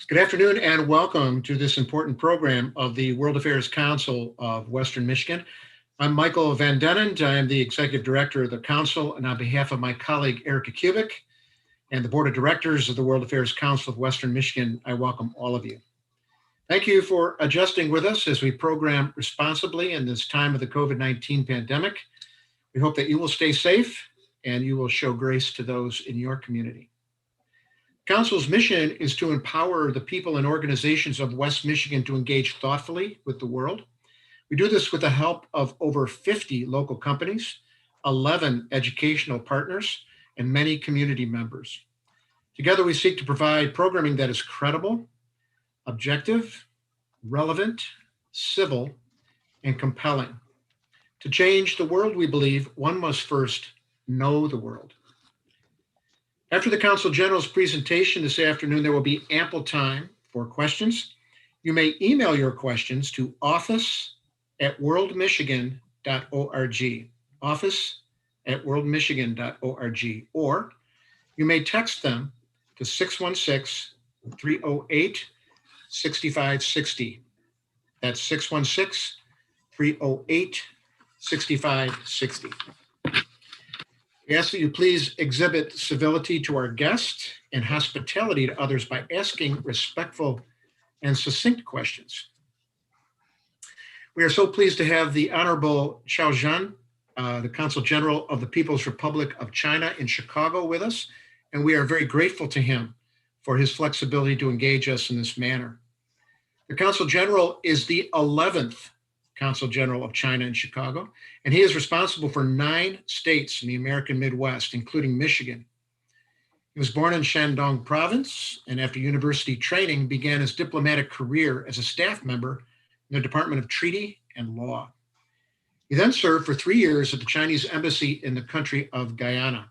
Good afternoon and welcome to this important program of the World Affairs Council of Western Michigan. I'm Michael Van Denen. I am the Executive Director of the Council, and on behalf of my colleague Erica Kubik and the Board of Directors of the World Affairs Council of Western Michigan, I welcome all of you. Thank you for adjusting with us as we program responsibly in this time of the COVID-19 pandemic. We hope that you will stay safe and you will show grace to those in your community. Council's mission is to empower the people and organizations of West Michigan to engage thoughtfully with the world. We do this with the help of over 50 local companies, 11 educational partners, and many community members. Together, we seek to provide programming that is credible, objective, relevant, civil, and compelling. To change the world, we believe one must first know the world. After the Consul General's presentation this afternoon, there will be ample time for questions. You may email your questions to office@worldmichigan.org, office@worldmichigan.org, or you may text them to 616-308-6560. That's 616-308-6560. We ask that you please exhibit civility to our guests and hospitality to others by asking respectful and succinct questions. We are so pleased to have the Honorable Jian, the Consul General of the People's Republic of China in Chicago with us, and we are very grateful to him for his flexibility to engage us in this manner. The Consul General is the 11th Consul General of China in Chicago, and he is responsible for 9 states in the American Midwest, including Michigan. He was born in Shandong Province, and after university training, began his diplomatic career as a staff member in the Department of Treaty and Law. He then served for 3 years at the Chinese Embassy in the country of Guyana.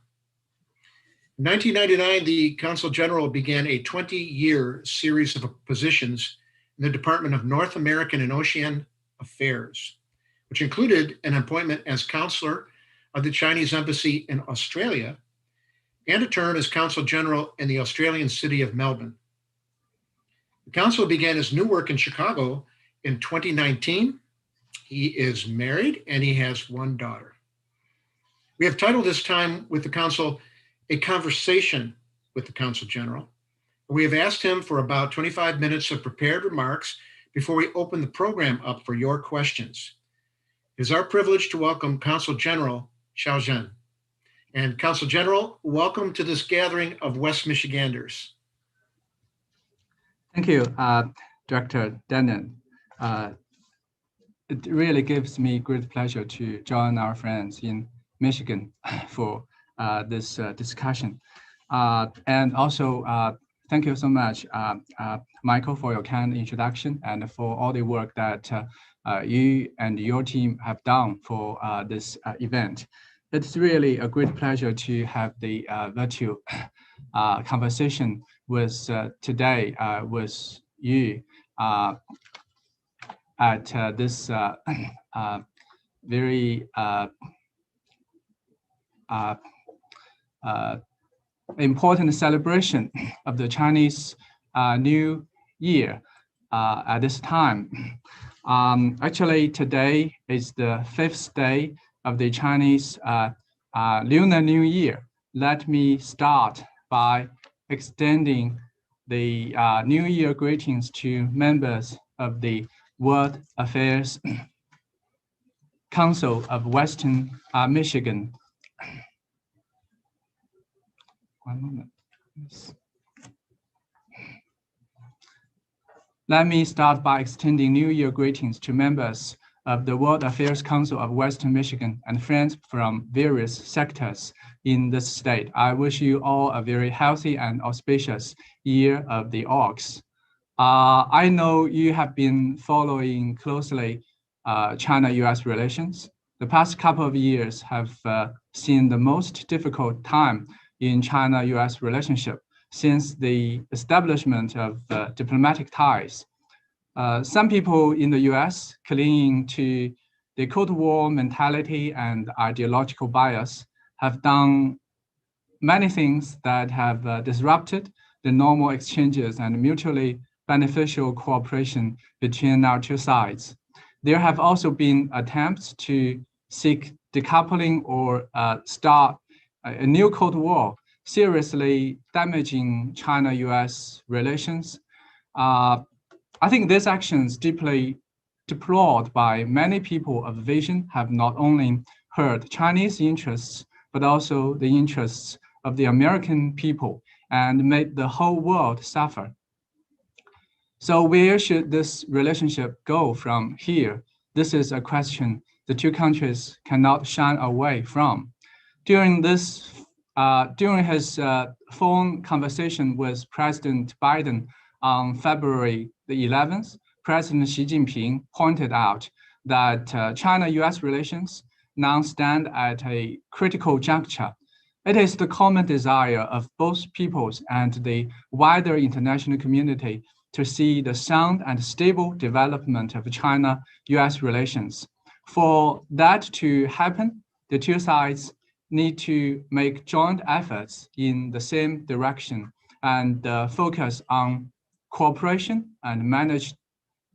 In 1999, the Consul General began a 20-year series of positions in the Department of North American and Oceanian Affairs, which included an appointment as counselor of the Chinese Embassy in Australia and a term as Consul General in the Australian city of Melbourne. The Consul began his new work in Chicago in 2019. He is married and he has 1 daughter. We have titled this time with the Consul, A Conversation with the Consul General. We have asked him for about 25 minutes of prepared remarks before we open the program up for your questions. It is our privilege to welcome Consul General Jian. And Consul General, welcome to this gathering of West Michiganders. Thank you, Director Denen. It really gives me great pleasure to join our friends in Michigan for this discussion. And also, thank you so much, Michael, for your kind introduction and for all the work that you and your team have done for this event. It's really a great pleasure to have the virtual conversation with today with you at this very important celebration of the Chinese New Year at this time. Actually, today is the 5th day of the Chinese Lunar New Year. Let me start by extending the New Year greetings to members of the World Affairs Council of Western Michigan. One moment. Let me start by extending New Year greetings to members of the World Affairs Council of Western Michigan and friends from various sectors in this state. I wish you all a very healthy and auspicious year of the ox. I know you have been following closely China-US relations. The past couple of years have seen the most difficult time in China-US relationship since the establishment of diplomatic ties. Some people in the US clinging to the Cold War mentality and ideological bias have done many things that have disrupted the normal exchanges and mutually beneficial cooperation between our two sides. There have also been attempts to seek decoupling or start a new Cold War, seriously damaging China-US relations. I think these actions, deeply deplored by many people of vision, have not only hurt Chinese interests, but also the interests of the American people and made the whole world suffer. So where should this relationship go from here? This is a question the two countries cannot shun away from. During his phone conversation with President Biden on February the 11th, President Xi Jinping pointed out that China-US relations now stand at a critical juncture. It is the common desire of both peoples and the wider international community to see the sound and stable development of China-US relations. For that to happen, the two sides need to make joint efforts in the same direction and focus on cooperation and manage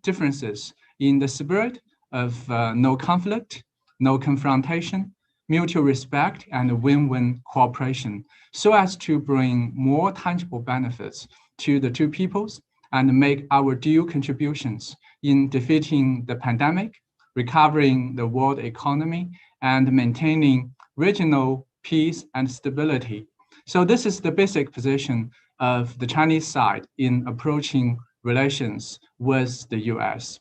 differences in the spirit of no conflict, no confrontation, mutual respect, and win-win cooperation, so as to bring more tangible benefits to the two peoples and make our due contributions in defeating the pandemic, recovering the world economy, and maintaining regional peace and stability. So this is the basic position of the Chinese side in approaching relations with the US.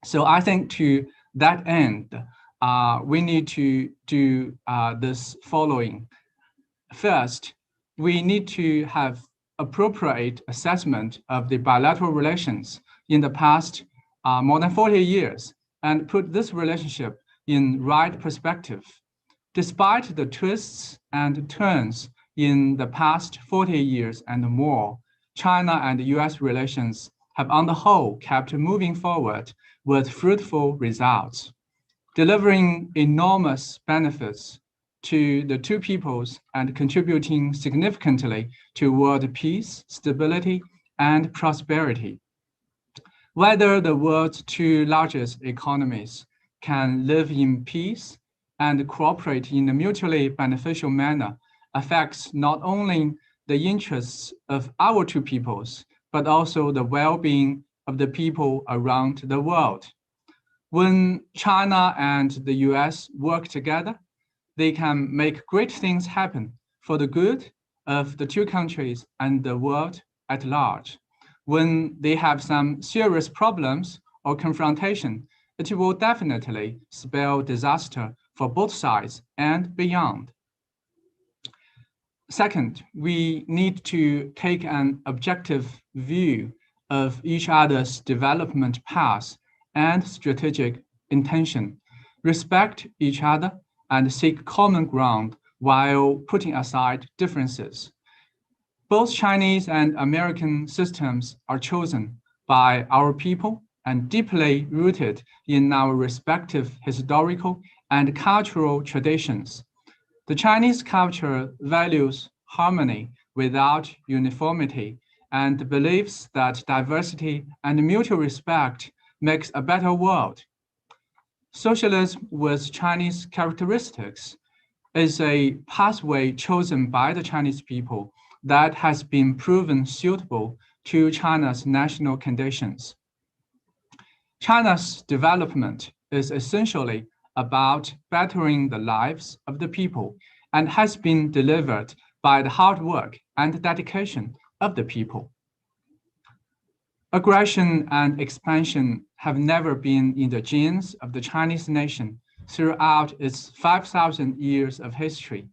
So I think to that end, we need to do this following. First, we need to have appropriate assessment of the bilateral relations in the past more than 40 years and put this relationship in right perspective. Despite the twists and turns in the past 40 years and more, China and US relations have on the whole kept moving forward with fruitful results, delivering enormous benefits to the two peoples and contributing significantly toward peace, stability, and prosperity. Whether the world's two largest economies can live in peace and cooperate in a mutually beneficial manner affects not only the interests of our two peoples, but also the well-being of the people around the world. When China and the US work together, they can make great things happen for the good of the two countries and the world at large. When they have some serious problems or confrontation, it will definitely spell disaster for both sides and beyond. Second, we need to take an objective view of each other's development path and strategic intention, respect each other, and seek common ground while putting aside differences. Both Chinese and American systems are chosen by our people and deeply rooted in our respective historical and cultural traditions. The Chinese culture values harmony without uniformity and believes that diversity and mutual respect makes a better world. Socialism with Chinese characteristics is a pathway chosen by the Chinese people that has been proven suitable to China's national conditions. China's development is essentially about bettering the lives of the people and has been delivered by the hard work and dedication of the people. Aggression and expansion have never been in the genes of the Chinese nation throughout its 5,000 years of history.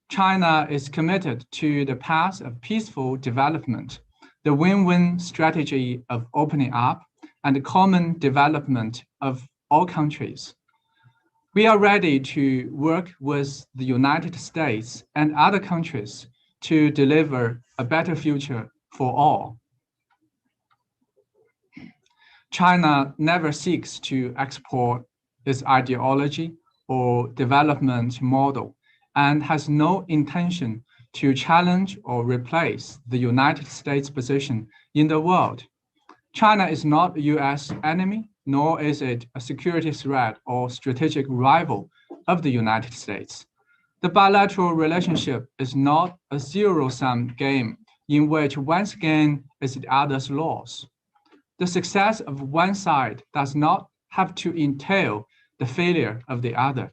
China is committed to the path of peaceful development, the win-win strategy of opening up, and the common development of all countries. We are ready to work with the United States and other countries to deliver a better future for all. China never seeks to export its ideology or development model and has no intention to challenge or replace the United States' position in the world. China is not a US enemy, nor is it a security threat or strategic rival of the United States. The bilateral relationship is not a zero-sum game in which one's gain is the other's loss. The success of one side does not have to entail the failure of the other.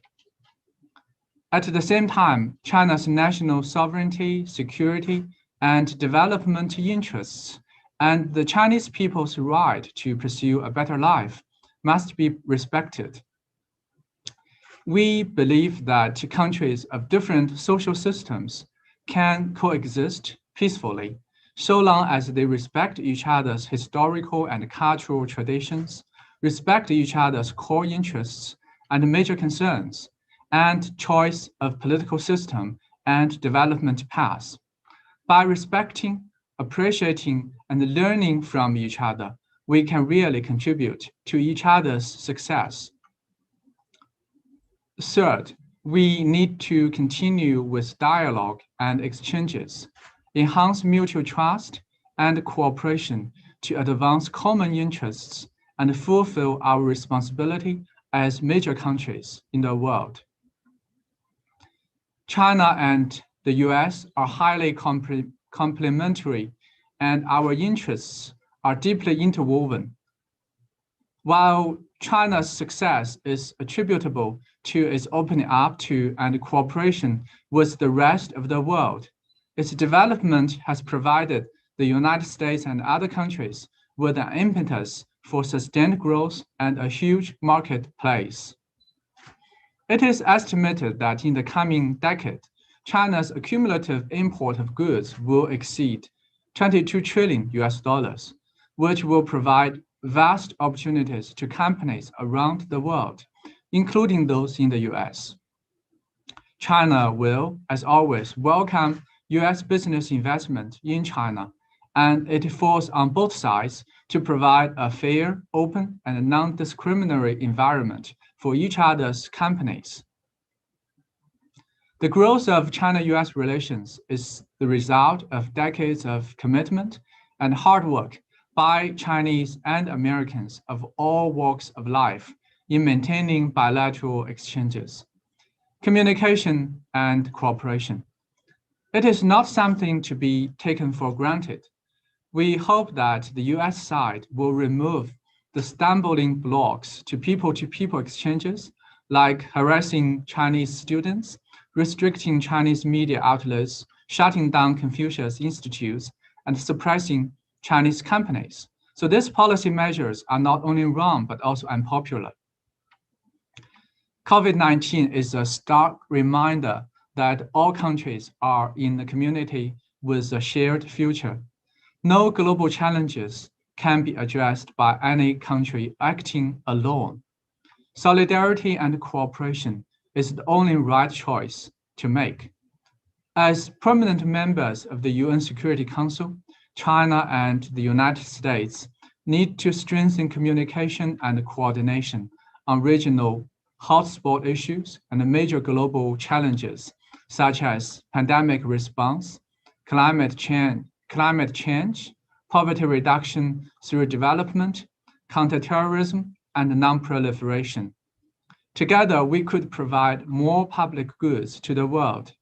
At the same time, China's national sovereignty, security, and development interests, and the Chinese people's right to pursue a better life must be respected. We believe that countries of different social systems can coexist peacefully so long as they respect each other's historical and cultural traditions, respect each other's core interests and major concerns, and choice of political system and development paths. By respecting, appreciating, and learning from each other, we can really contribute to each other's success. Third, we need to continue with dialogue and exchanges, enhance mutual trust and cooperation to advance common interests and fulfill our responsibility as major countries in the world. China and the US are highly complementary, and our interests are deeply interwoven. While China's success is attributable to its opening up to and cooperation with the rest of the world, its development has provided the United States and other countries with an impetus for sustained growth and a huge marketplace. It is estimated that in the coming decade, China's cumulative import of goods will exceed 22 trillion US dollars, which will provide vast opportunities to companies around the world, including those in the US. China will, as always, welcome US business investment in China, and it falls on both sides to provide a fair, open, and non-discriminatory environment for each other's companies. The growth of China-US relations is the result of decades of commitment and hard work by Chinese and Americans of all walks of life in maintaining bilateral exchanges, communication, and cooperation. It is not something to be taken for granted. We hope that the US side will remove the stumbling blocks to people exchanges, like harassing Chinese students, restricting Chinese media outlets, shutting down Confucius institutes, and suppressing Chinese companies. So these policy measures are not only wrong, but also unpopular. COVID-19 is a stark reminder that all countries are in a community with a shared future. No global challenges can be addressed by any country acting alone. Solidarity and cooperation is the only right choice to make. As permanent members of the UN Security Council, China and the United States need to strengthen communication and coordination on regional hotspot issues and major global challenges, such as pandemic response, climate change, poverty reduction through development, counterterrorism, and non-proliferation. Together, we could provide more public goods to the world.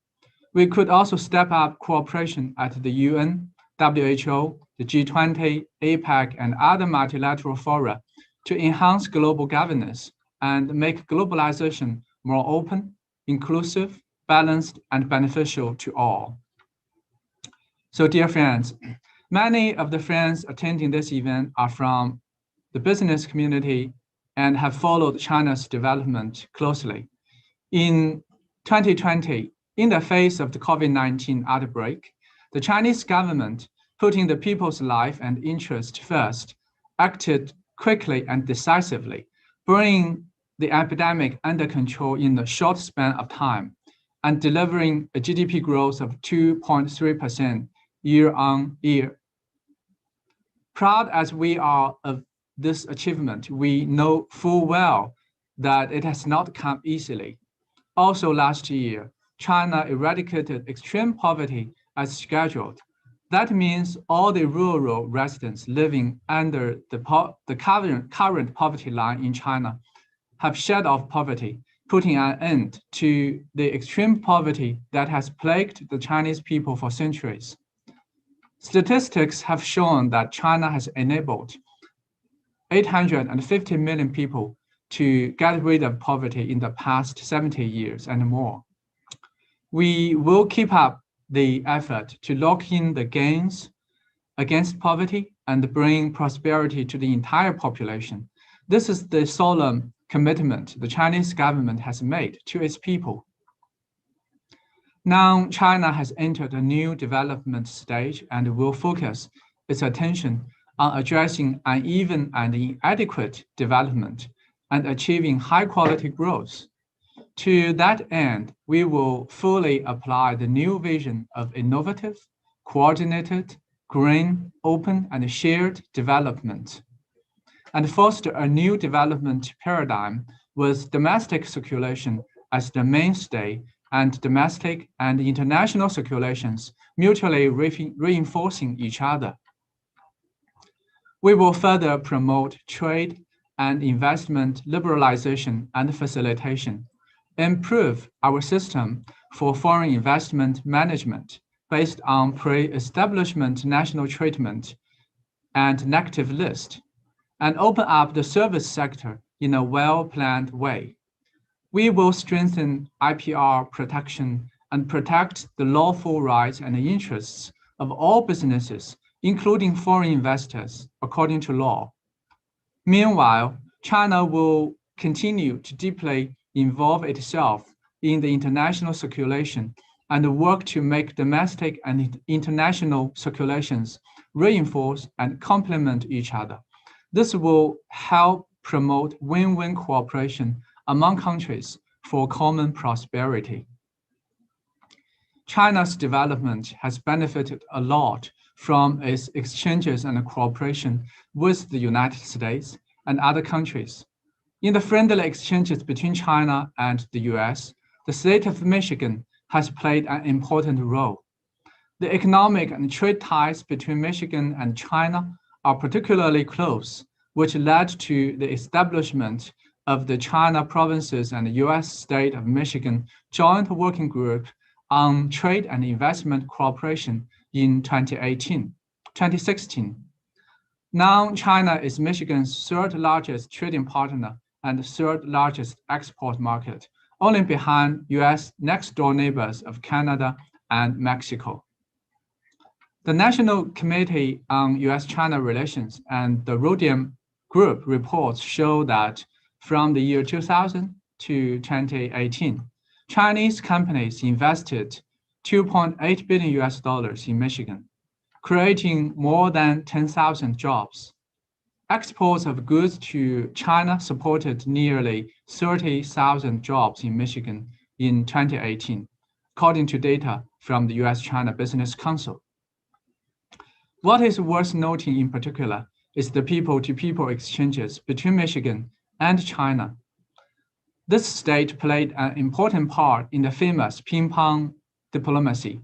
We could also step up cooperation at the UN, WHO, the G20, APEC, and other multilateral fora to enhance global governance and make globalization more open, inclusive, balanced, and beneficial to all. So, dear friends, many of the friends attending this event are from the business community and have followed China's development closely. In 2020, in the face of the COVID-19 outbreak, the Chinese government, putting the people's life and interest first, acted quickly and decisively, bringing the epidemic under control in a short span of time and delivering a GDP growth of 2.3% year-on-year. Proud as we are of this achievement, we know full well that it has not come easily. Also last year, China eradicated extreme poverty as scheduled. That means all the rural residents living under the current poverty line in China have shed off poverty, putting an end to the extreme poverty that has plagued the Chinese people for centuries. Statistics have shown that China has enabled 850 million people to get rid of poverty in the past 70 years and more. We will keep up the effort to lock in the gains against poverty and bring prosperity to the entire population. This is the solemn commitment the Chinese government has made to its people. Now, China has entered a new development stage and will focus its attention on addressing uneven and inadequate development and achieving high-quality growth. To that end, we will fully apply the new vision of innovative, coordinated, green, open, and shared development, and foster a new development paradigm with domestic circulation as the mainstay and domestic and international circulations mutually reinforcing each other. We will further promote trade and investment liberalization and facilitation, improve our system for foreign investment management based on pre-establishment national treatment and negative list, and open up the service sector in a well-planned way. We will strengthen IPR protection and protect the lawful rights and interests of all businesses, including foreign investors, according to law. Meanwhile, China will continue to deeply involve itself in the international circulation and work to make domestic and international circulations reinforce and complement each other. This will help promote win-win cooperation among countries for common prosperity. China's development has benefited a lot from its exchanges and cooperation with the United States and other countries. In the friendly exchanges between China and the US, the state of Michigan has played an important role. The economic and trade ties between Michigan and China are particularly close, which led to the establishment of the China Provinces and the US State of Michigan Joint Working Group on Trade and Investment Cooperation in 2016. Now, China is Michigan's third largest trading partner and third largest export market, only behind US next door neighbors of Canada and Mexico. The National Committee on US-China Relations and the Rhodium Group reports show that from the year 2000 to 2018, Chinese companies invested $2.8 billion in Michigan, creating more than 10,000 jobs. Exports of goods to China supported nearly 30,000 jobs in Michigan in 2018, according to data from the US-China Business Council. What is worth noting in particular is the people-to-people exchanges between Michigan and China. This state played an important part in the famous ping-pong diplomacy.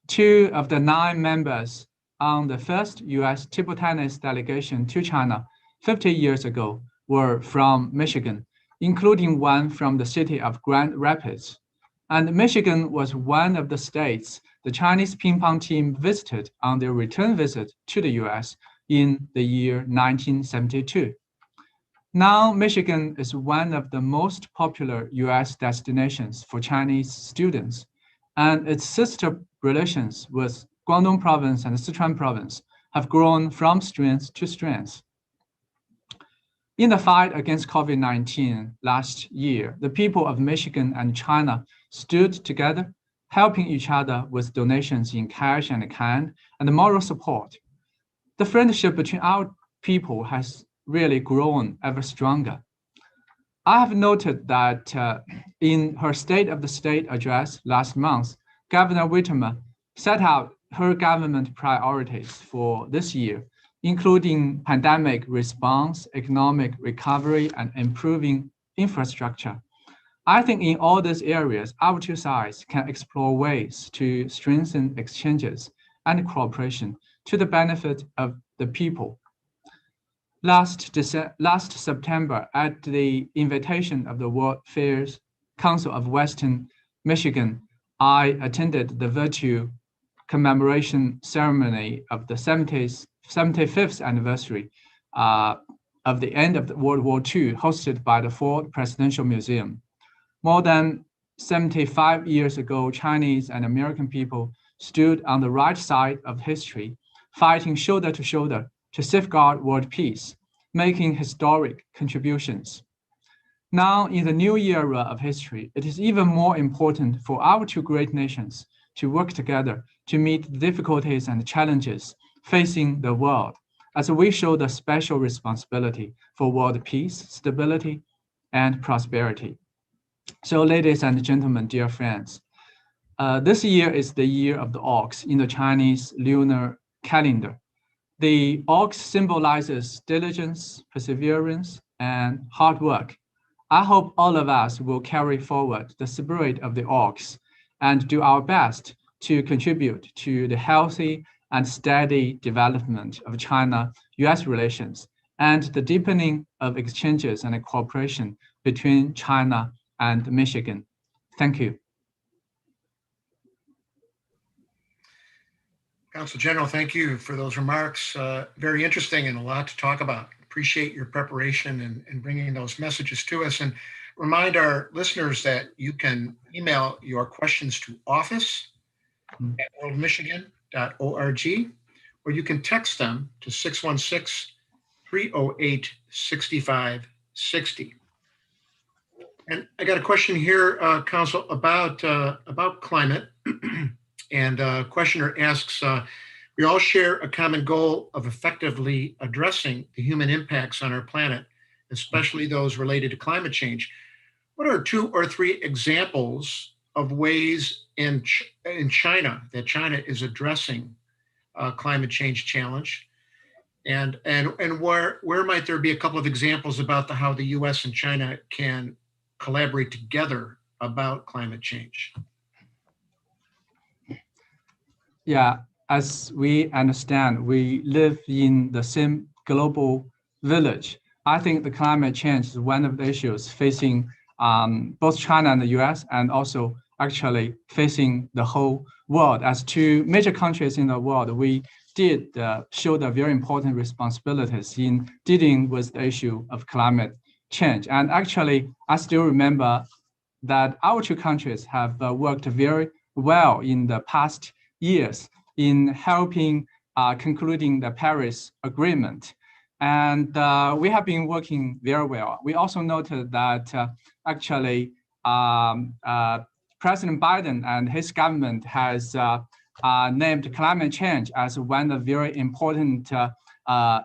2 of the 9 members on the first US table tennis delegation to China 50 years ago were from Michigan, including one from the city of Grand Rapids. And Michigan was one of the states the Chinese ping pong team visited on their return visit to the US in the year 1972. Now, Michigan is one of the most popular US destinations for Chinese students, and its sister relations with Guangdong province and Sichuan province have grown from strength to strength. In the fight against COVID-19 last year, the people of Michigan and China stood together, helping each other with donations in cash and kind and moral support. The friendship between our people has really grown ever stronger. I have noted that in her State of the State address last month, Governor Whitmer set out her government priorities for this year, including pandemic response, economic recovery, and improving infrastructure. I think in all these areas, our two sides can explore ways to strengthen exchanges and cooperation to the benefit of the people. Last September, at the invitation of the World Affairs Council of Western Michigan, I attended the virtual commemoration ceremony of the 75th anniversary of the end of World War II, hosted by the Ford Presidential Museum. More than 75 years ago, Chinese and American people stood on the right side of history, fighting shoulder to shoulder to safeguard world peace, making historic contributions. Now, in the new era of history, it is even more important for our two great nations to work together to meet the difficulties and challenges facing the world, as we show the special responsibility for world peace, stability, and prosperity. So, ladies and gentlemen, dear friends, this year is the year of the ox in the Chinese lunar calendar. The ox symbolizes diligence, perseverance, and hard work. I hope all of us will carry forward the spirit of the ox and do our best to contribute to the healthy and steady development of China-US relations and the deepening of exchanges and cooperation between China and Michigan. Thank you. Consul General, thank you for those remarks. Very interesting and a lot to talk about. Appreciate your preparation and bringing those messages to us. And remind our listeners that you can email your questions to office@worldmichigan.org, or you can text them to 616-308-6560. And I got a question here, Consul, about climate. And questioner asks, we all share a common goal of effectively addressing the human impacts on our planet, especially those related to climate change. What are 2 or 3 examples of ways in China that China is addressing climate change challenge? And where might there be a couple of examples about how the US and China can collaborate together about climate change? Yeah, as we understand, we live in the same global village. I think the climate change is one of the issues facing both China and the US, and also actually facing the whole world. As two major countries in the world, we did show the very important responsibilities in dealing with the issue of climate change. And actually, I still remember that our two countries have worked very well in the past years in helping concluding the Paris Agreement. And we have been working very well. We also noted that actually President Biden and his government has named climate change as one of the very important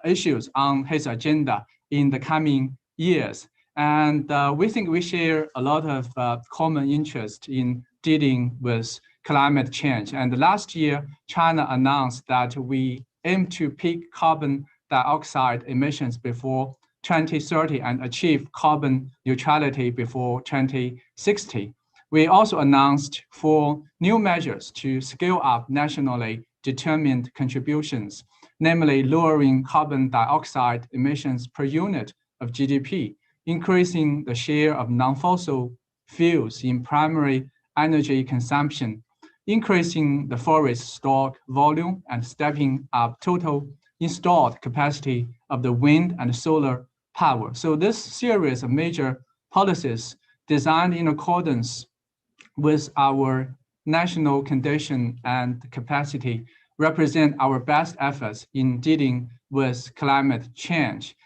issues on his agenda in the coming years. And we think we share a lot of common interest in dealing with climate change. And last year, China announced that we aim to peak carbon dioxide emissions before 2030 and achieve carbon neutrality before 2060. We also announced 4 new measures to scale up nationally determined contributions, namely lowering carbon dioxide emissions per unit of GDP, increasing the share of non-fossil fuels in primary energy consumption, increasing the forest stock volume, and stepping up total installed capacity of the wind and solar power. So this series of major policies designed in accordance with our national condition and capacity represent our best efforts in dealing with climate change.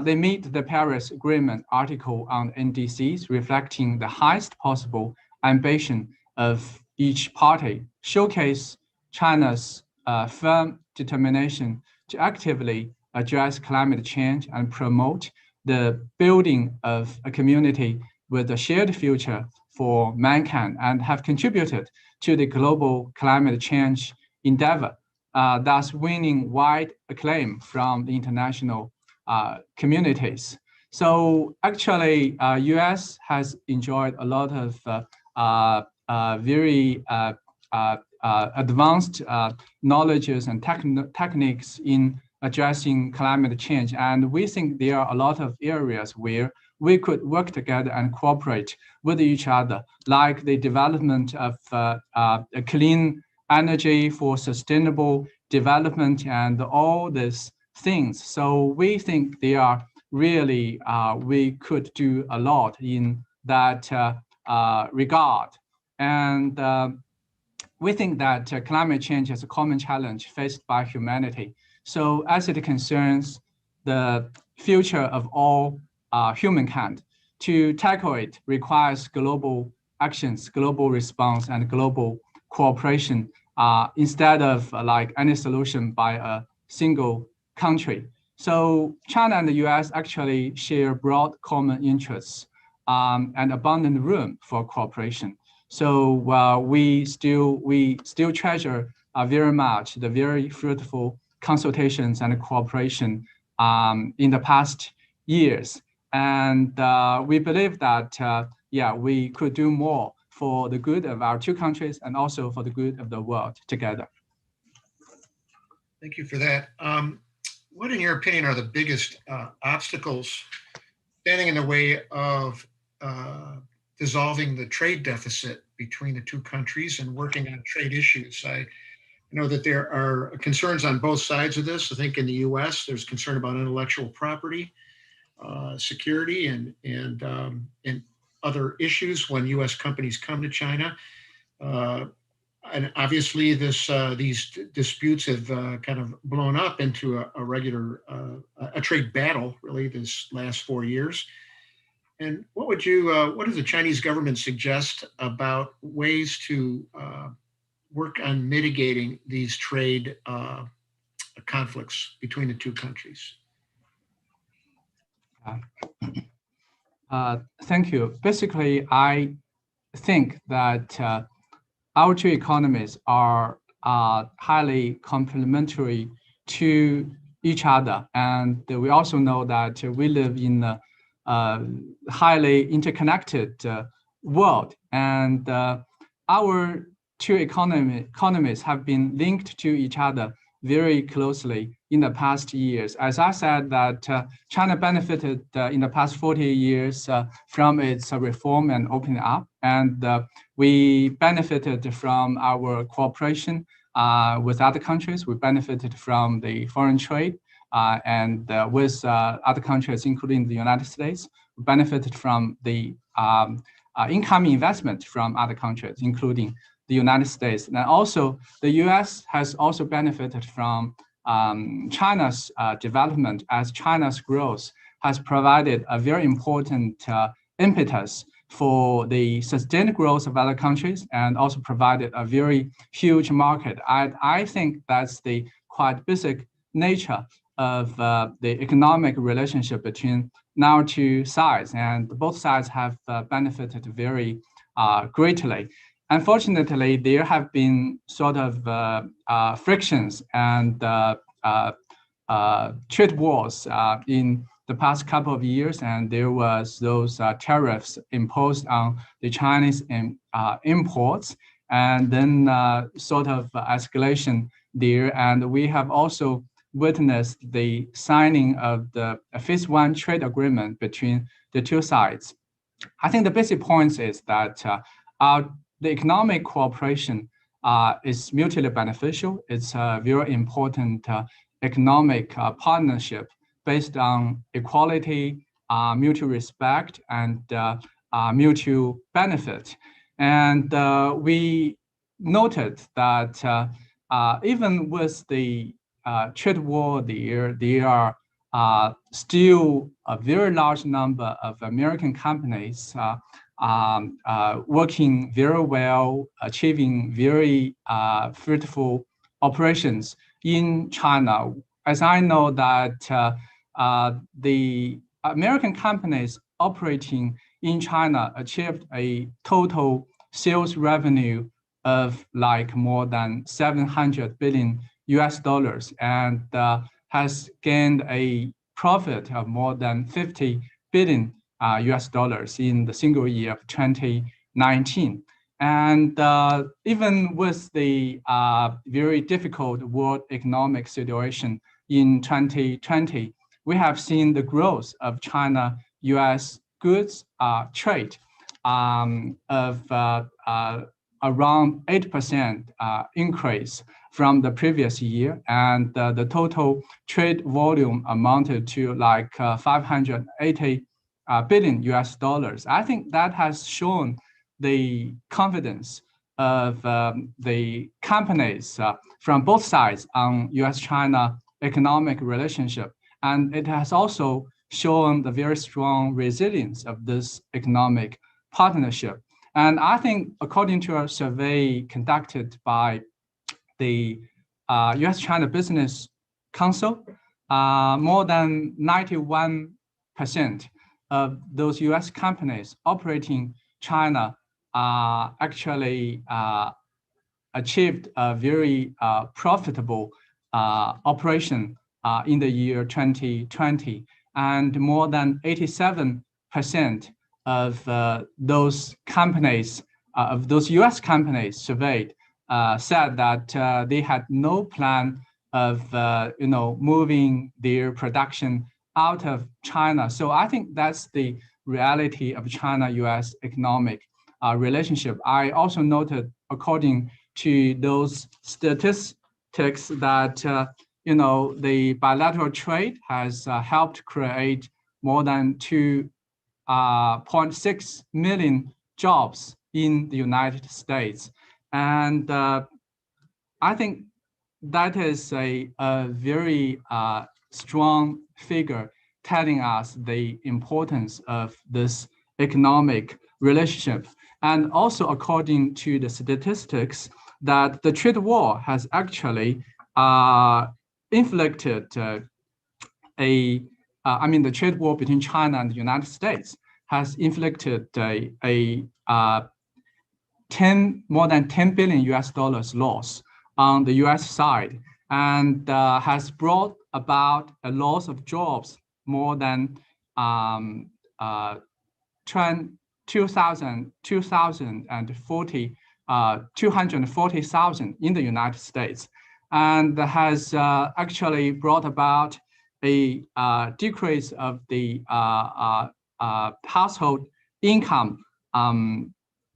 They meet the Paris Agreement article on NDCs, reflecting the highest possible ambition of each party, showcase China's firm determination to actively address climate change and promote the building of a community with a shared future for mankind, and have contributed to the global climate change endeavor, thus winning wide acclaim from the international communities. So actually, US has enjoyed a lot of very advanced knowledges and techniques in addressing climate change. And we think there are a lot of areas where we could work together and cooperate with each other, like the development of clean energy for sustainable development and all these things. So we think they are really, we could do a lot in that regard. And we think that climate change is a common challenge faced by humanity. So as it concerns the future of all humankind, to tackle it requires global actions, global response, and global cooperation instead of like any solution by a single country. So China and the US actually share broad common interests and abundant room for cooperation. So we still treasure very much the very fruitful consultations and cooperation in the past years. And we believe that, yeah, we could do more for the good of our two countries and also for the good of the world together. Thank you for that. What, in your opinion, are the biggest obstacles standing in the way of dissolving the trade deficit between the two countries and working on trade issues? I know that there are concerns on both sides of this. I think in the US, there's concern about intellectual property, security, and other issues when US companies come to China. And obviously, these disputes have kind of blown up into a regular trade battle, really, this last 4 years. And what does the Chinese government suggest about ways to work on mitigating these trade conflicts between the two countries? Thank you. Basically, I think that our two economies are highly complementary to each other. And we also know that we live in a highly interconnected world. And our two economies have been linked to each other very closely in the past years. As I said, that China benefited in the past 40 years from its reform and opening up. And we benefited from our cooperation with other countries. We benefited from the foreign trade and with other countries, including the United States. We benefited from the incoming investment from other countries, including the United States. And also, the US has also benefited from China's development, as China's growth has provided a very important impetus for the sustained growth of other countries and also provided a very huge market. I think that's the quite basic nature of the economic relationship between our two sides, and both sides have benefited very greatly. Unfortunately, there have been sort of frictions and trade wars in the past couple of years, and there was those tariffs imposed on the Chinese imports, and then sort of escalation there. And we have also witnessed the signing of the Phase 1 trade agreement between the two sides. I think the basic point is that the economic cooperation is mutually beneficial. It's a very important economic partnership based on equality, mutual respect, and mutual benefit. And we noted that even with the trade war, there are still a very large number of American companies working very well, achieving very fruitful operations in China. As I know that the American companies operating in China achieved a total sales revenue of like more than 700 billion US dollars and has gained a profit of more than 50 billion US dollars in the single year of 2019. And even with the very difficult world economic situation in 2020, we have seen the growth of China-US goods trade of around 8% increase from the previous year. And the total trade volume amounted to like 580 billion US dollars. I think that has shown the confidence of the companies from both sides on US-China economic relationship. And it has also shown the very strong resilience of this economic partnership. And I think according to a survey conducted by the US-China Business Council, more than 91% of those US companies operating China actually achieved a very profitable operation in the year 2020. And more than 87% of those companies, of those US companies surveyed, said that they had no plan of moving their production out of China. So I think that's the reality of China-US economic relationship. I also noted, according to those statistics, that the bilateral trade has helped create more than 2.6 million jobs in the United States. And I think that is a very strong figure telling us the importance of this economic relationship. And also according to the statistics, that the trade war has actually inflicted the trade war between China and the United States has inflicted more than 10 billion US dollars loss on the US side, and has brought about a loss of jobs more than 240,000 in the United States, and has actually brought about a decrease of the household income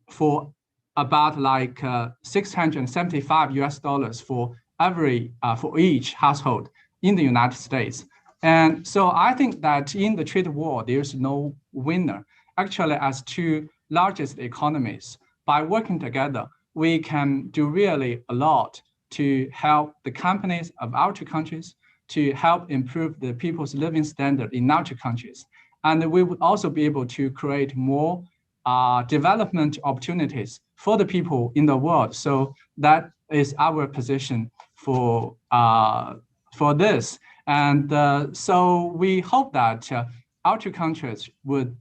for about like 675 US dollars for each household in the United States. And so I think that in the trade war, there's no winner. Actually, as two largest economies, by working together, we can do really a lot to help the companies of our two countries, to help improve the people's living standard in our two countries. And we would also be able to create more development opportunities for the people in the world. So that is our position for this. And so we hope that our two countries would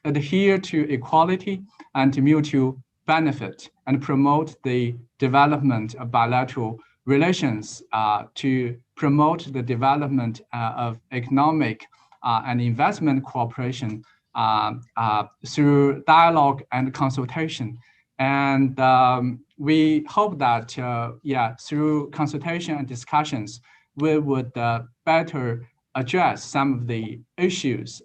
adhere to equality and to mutual benefit and promote the development of bilateral relations to promote the development of economic and investment cooperation through dialogue and consultation. And we hope that, through consultation and discussions, we would better address some of the issues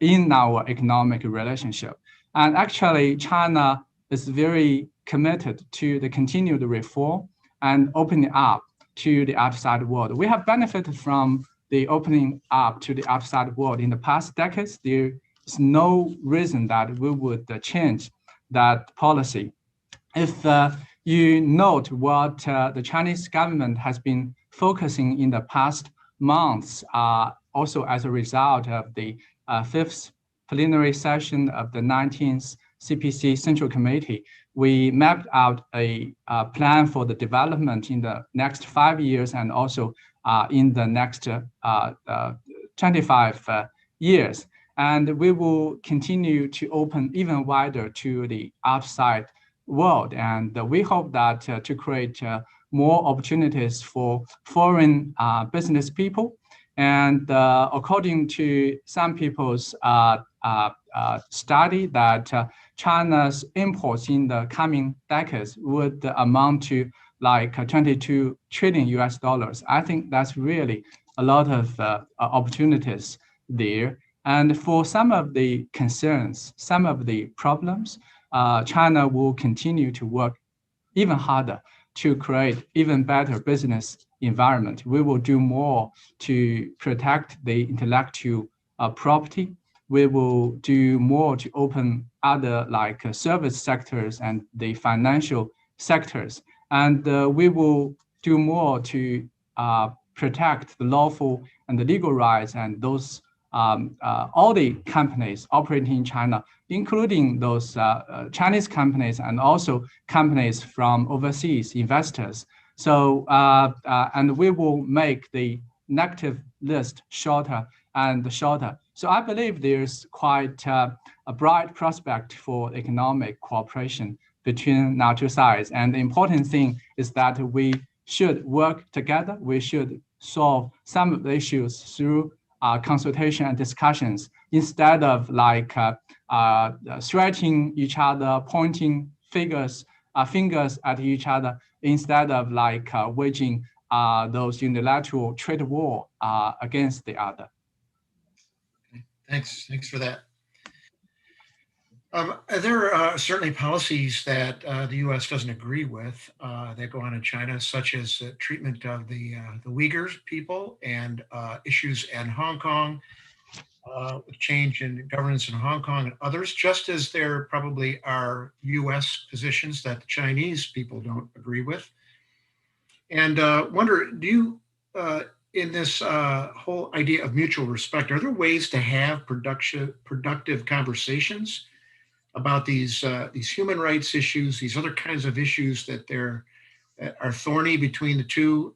in our economic relationship. And actually, China is very committed to the continued reform and opening up to the outside world. We have benefited from the opening up to the outside world in the past decades. There is no reason that we would change that policy. If you note what the Chinese government has been focusing in the past months, also as a result of the fifth plenary session of the 19th CPC Central Committee, we mapped out a plan for the development in the next 5 years and also in the next 25 years. And we will continue to open even wider to the outside world. And we hope that to create more opportunities for foreign business people And according to some people's study, that China's imports in the coming decades would amount to like 22 trillion US dollars. I think that's really a lot of opportunities there. And for some of the concerns, some of the problems, China will continue to work even harder to create even better business environment. We will do more to protect the intellectual property. We will do more to open other like service sectors and the financial sectors. And we will do more to protect the lawful and the legal rights and those all the companies operating in China, including those Chinese companies and also companies from overseas investors. So, and we will make the negative list shorter and shorter. So I believe there's quite a bright prospect for economic cooperation between our two sides. And the important thing is that we should work together. We should solve some of the issues through consultation and discussions instead of like threatening each other, pointing fingers at each other, instead of like waging those unilateral trade war against the other. Thanks for that. There are certainly policies that the U.S. doesn't agree with that go on in China, such as treatment of the Uyghurs people and issues in Hong Kong, change in governance in Hong Kong and others, just as there probably are U.S. positions that the Chinese people don't agree with. And wonder, do you, in this whole idea of mutual respect, are there ways to have productive conversations about these human rights issues, these other kinds of issues that are thorny between the two?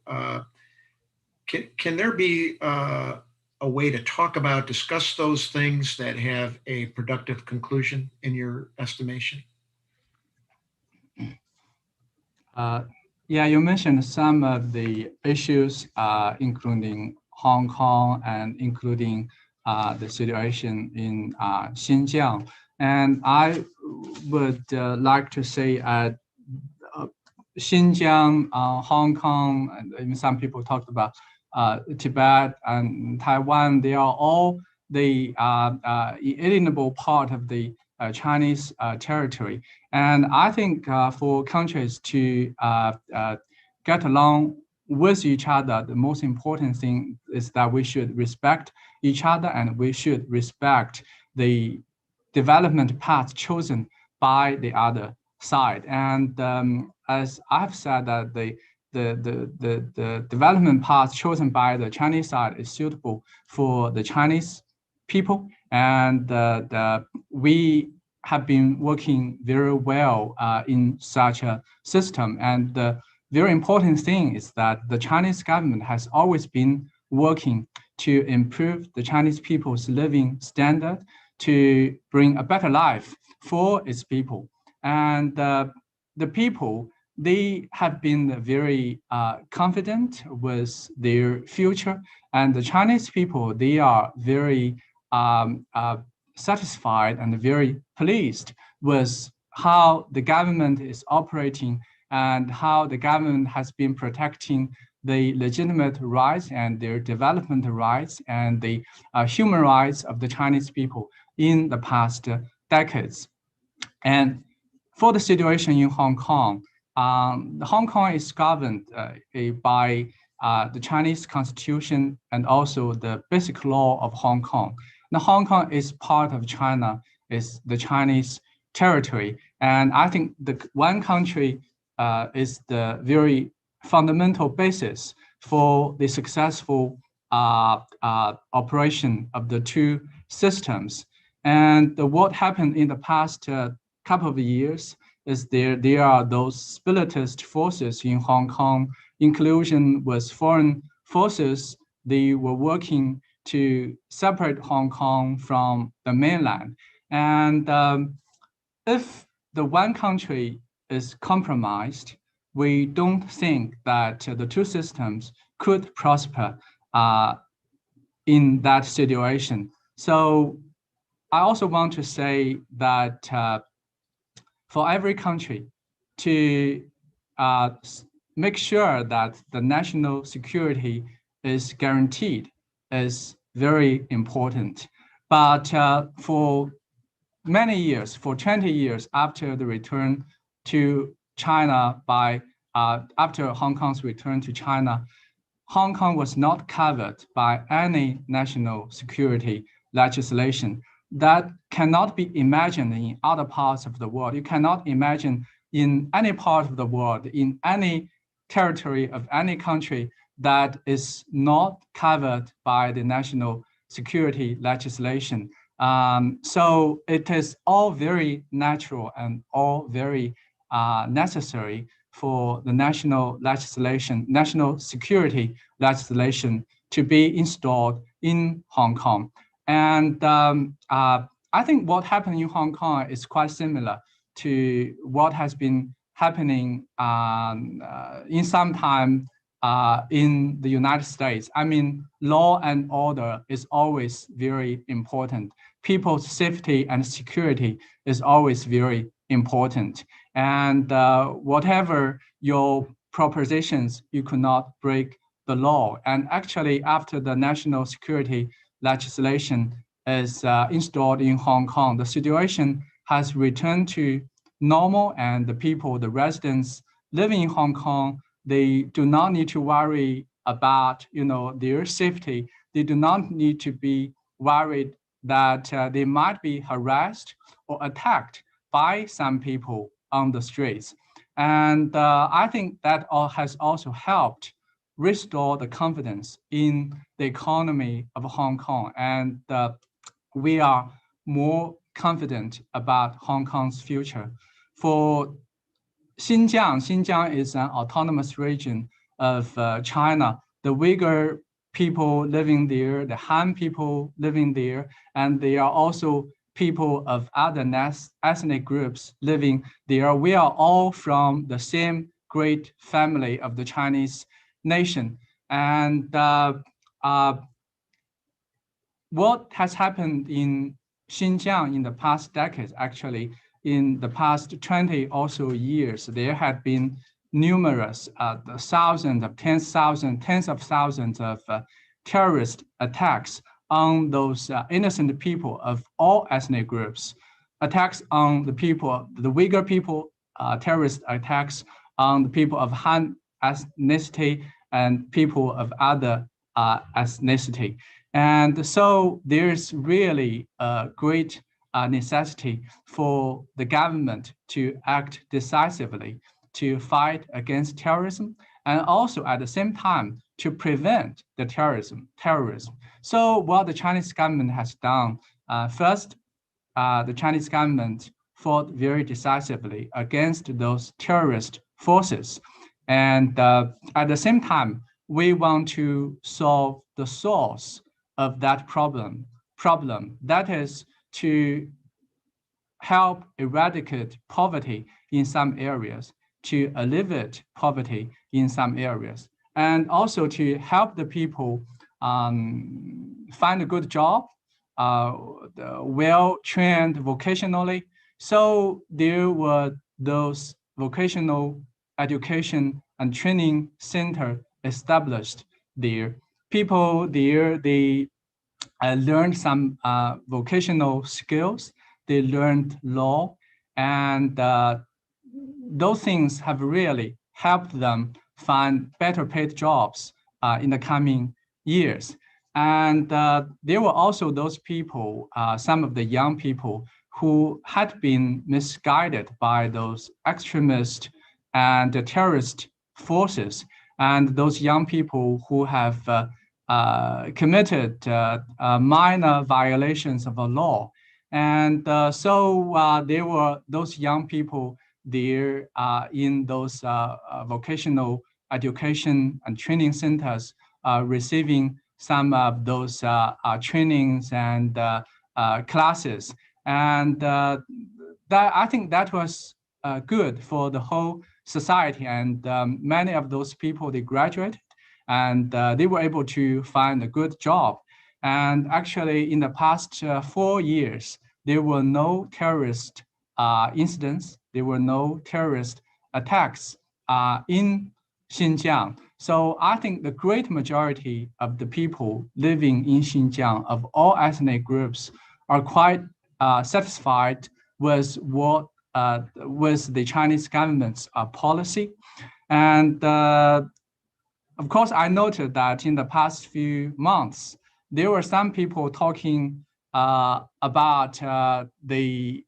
Can there be a way to talk about, discuss those things that have a productive conclusion in your estimation? Yeah, you mentioned some of the issues, including Hong Kong and including the situation in Xinjiang. And I would like to say Xinjiang, Hong Kong, and even some people talked about Tibet and Taiwan. They are all the inalienable part of the Chinese territory. And I think for countries to get along with each other, the most important thing is that we should respect each other and we should respect the development path chosen by the other side. And as I've said, that the development path chosen by the Chinese side is suitable for the Chinese people. And we have been working very well in such a system. And the very important thing is that the Chinese government has always been working to improve the Chinese people's living standard, to bring a better life for its people. And the people, they have been very confident with their future. And the Chinese people, they are very satisfied and very pleased with how the government is operating and how the government has been protecting the legitimate rights and their development rights and the human rights of the Chinese people in the past decades. And for the situation in Hong Kong, Hong Kong is governed by the Chinese Constitution and also the basic law of Hong Kong. Now, Hong Kong is part of China, is the Chinese territory. And I think the one country is the very fundamental basis for the successful operation of the two systems. And what happened in the past couple of years is there are those separatist forces in Hong Kong, inclusion with foreign forces. They were working to separate Hong Kong from the mainland. And if the one country is compromised, we don't think that the two systems could prosper in that situation. So I also want to say that for every country to make sure that the national security is guaranteed is very important. But for many years, for 20 years after the return to China after Hong Kong's return to China, Hong Kong was not covered by any national security legislation. That cannot be imagined in other parts of the world. You cannot imagine in any part of the world, in any territory of any country that is not covered by the national security legislation. So it is all very natural and all very necessary for the national security legislation to be installed in Hong Kong. And I think what happened in Hong Kong is quite similar to what has been happening in some time in the United States. I mean, law and order is always very important. People's safety and security is always very important. And whatever your propositions, you could not break the law. And actually, after the national security legislation is installed in Hong Kong, the situation has returned to normal, and the people, the residents living in Hong Kong, they do not need to worry about their safety. They do not need to be worried that they might be harassed or attacked by some people on the streets. And I think that has also helped restore the confidence in the economy of Hong Kong. And we are more confident about Hong Kong's future. For Xinjiang is an autonomous region of China. The Uyghur people living there, the Han people living there, and there are also people of other ethnic groups living there. We are all from the same great family of the Chinese nation. And what has happened in Xinjiang in the past decades, actually, in the past 20 or so years, there have been numerous thousands of tens of thousands of terrorist attacks on those innocent people of all ethnic groups, attacks on the people, the Uyghur people, terrorist attacks on the people of Han ethnicity and people of other ethnicity. And so there's really a great necessity for the government to act decisively to fight against terrorism, and also at the same time to prevent the terrorism. So what the Chinese government has done, first, the Chinese government fought very decisively against those terrorist forces. And at the same time, we want to solve the source of that problem. That is to help eradicate poverty in some areas, to alleviate poverty in some areas, and also to help the people find a good job, well-trained vocationally. So there were those vocational education and training center established there. People there, they learned some vocational skills. They learned law, and those things have really helped them find better paid jobs in the coming years. And there were also those people, some of the young people who had been misguided by those extremist and terrorist forces, and those young people who have committed minor violations of the law. And so there were those young people there in those vocational education and training centers receiving some of those trainings and classes. And that, I think that was good for the whole society. And many of those people, they graduated and they were able to find a good job. And actually, in the past 4 years, there were no terrorist incidents. There were no terrorist attacks in Xinjiang. So I think the great majority of the people living in Xinjiang of all ethnic groups are quite satisfied with what with the Chinese government's policy. And of course, I noted that in the past few months, there were some people talking about the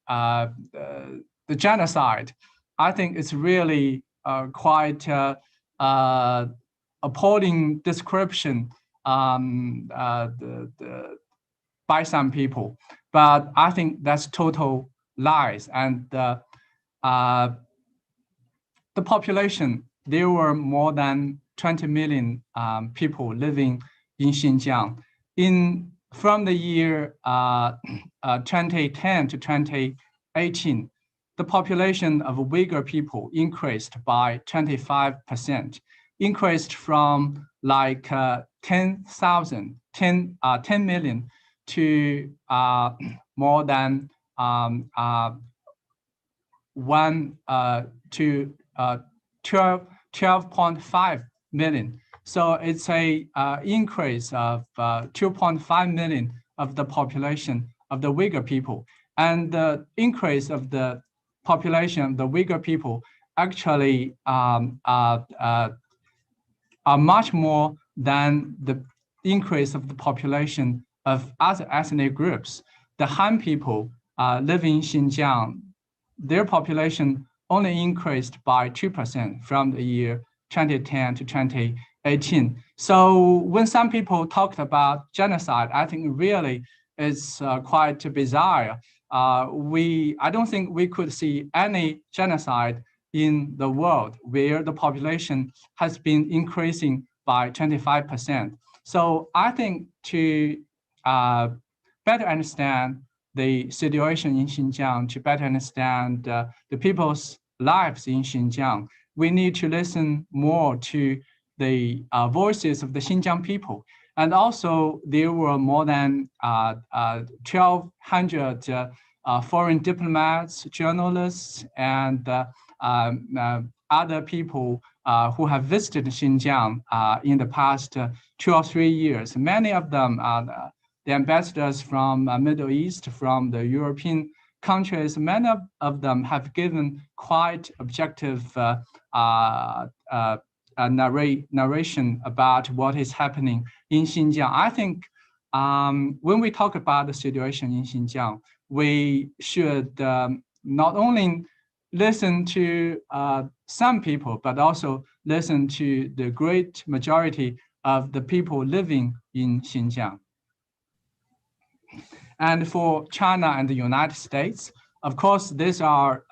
genocide. I think it's really quite appalling description by some people, but I think that's total lies. And the population, there were more than 20 million people living in Xinjiang. From the year 2010 to 2018, the population of Uyghur people increased by 25%, increased from like 10 million to more than 12.5 million. So it's a increase of 2.5 million of the population of the Uyghur people. And the increase of the population of the Uyghur people actually are much more than the increase of the population of other ethnic groups. The Han people living in Xinjiang, their population only increased by 2% from the year 2010 to 2018. So when some people talked about genocide, I think really it's quite bizarre. I don't think we could see any genocide in the world where the population has been increasing by 25%. So I think to better understand the situation in Xinjiang, to better understand the people's lives in Xinjiang, we need to listen more to the voices of the Xinjiang people. And also, there were more than 1,200 foreign diplomats, journalists, and other people who have visited Xinjiang in the past 2 or 3 years. Many of them are the ambassadors from Middle East, from the European countries. Many of them have given quite objective narration about what is happening in Xinjiang. I think when we talk about the situation in Xinjiang, we should not only listen to some people, but also listen to the great majority of the people living in Xinjiang. And for China and the United States, of course, these are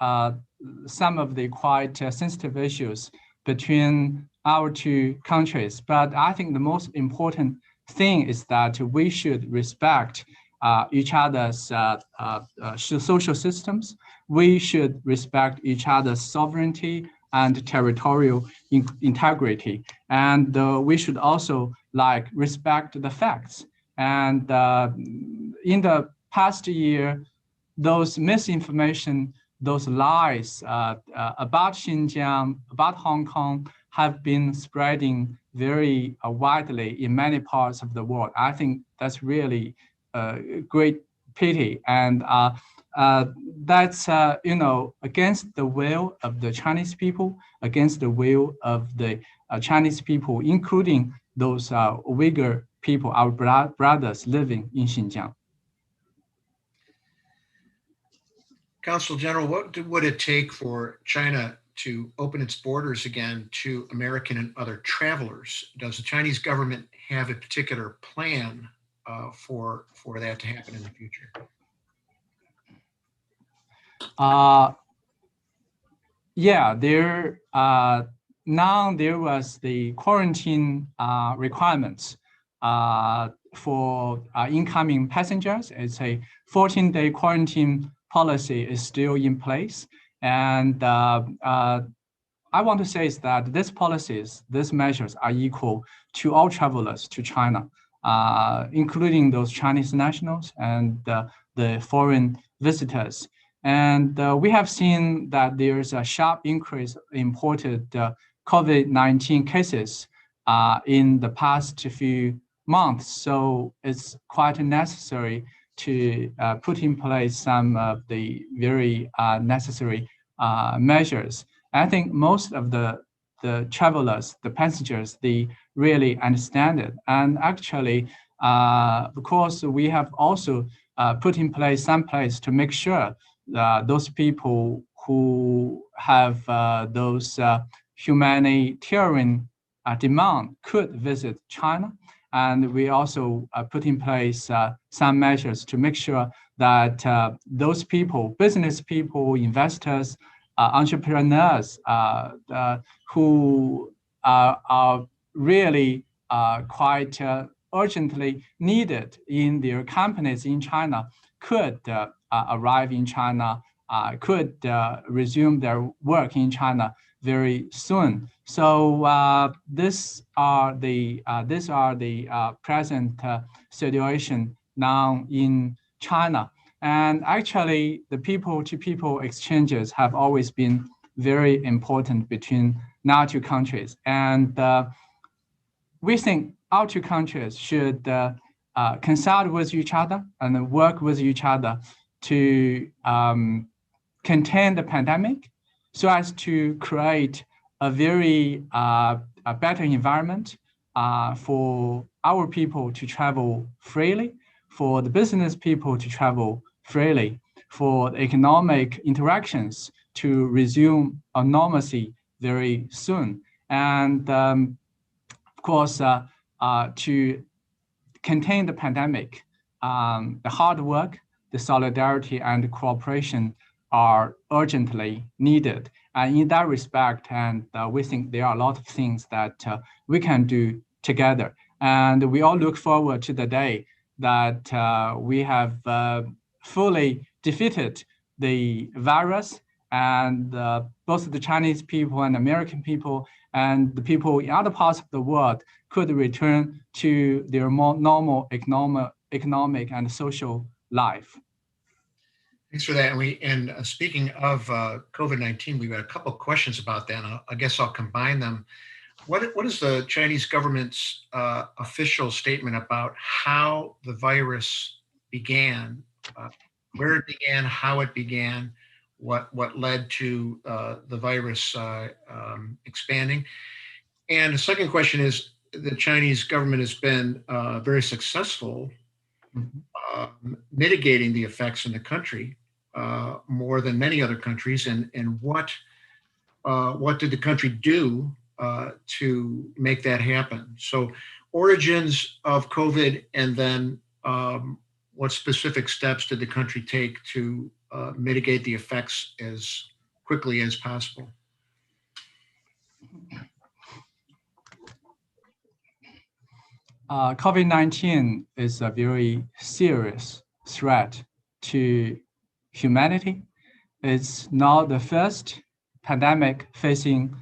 some of the quite sensitive issues between our two countries. But I think the most important thing is that we should respect each other's social systems. We should respect each other's sovereignty and territorial integrity. And we should also respect the facts. And in the past year, those misinformation, those lies about Xinjiang, about Hong Kong have been spreading very widely in many parts of the world. I think that's really a great pity. And that's, against the will of the Chinese people, against the will of the Chinese people, including those Uyghur people, our brothers living in Xinjiang. Consul General, what would it take for China to open its borders again to American and other travelers? Does the Chinese government have a particular plan for that to happen in the future? Now there was the quarantine requirements for incoming passengers. It's a 14-day quarantine policy is still in place. And I want to say is that these policies, these measures are equal to all travelers to China. including those Chinese nationals and the foreign visitors. And we have seen that there's a sharp increase in imported COVID-19 cases in the past few months. So it's quite necessary to put in place some of the very necessary measures. I think most of the travelers, the passengers, they really understand it. And actually, of course, we have also put in place some place to make sure those people who have those humanitarian demand could visit China. And we also put in place some measures to make sure that those people, business people, investors, entrepreneurs who are really quite urgently needed in their companies in China could arrive in China, could resume their work in China very soon. So these are the present situation now in China. And actually, the people-to-people exchanges have always been very important between our two countries. And we think our two countries should consult with each other and work with each other to contain the pandemic so as to create a very a better environment for our people to travel freely, for the business people to travel freely, for the economic interactions to resume normalcy very soon. And of course, to contain the pandemic, the hard work, the solidarity, and the cooperation are urgently needed. And in that respect, and we think there are a lot of things that we can do together. And we all look forward to the day that we have fully defeated the virus, and both the Chinese people and American people and the people in other parts of the world could return to their more normal economic and social life. Thanks for that. And speaking of COVID-19, we've got a couple of questions about that. I guess I'll combine them. What is the Chinese government's official statement about how the virus began, where it began, how it began, what led to the virus expanding? And the second question is, the Chinese government has been very successful mitigating the effects in the country more than many other countries. And what did the country do to make that happen? So origins of COVID, and then what specific steps did the country take to mitigate the effects as quickly as possible? COVID-19 is a very serious threat to humanity. It's not the first pandemic facing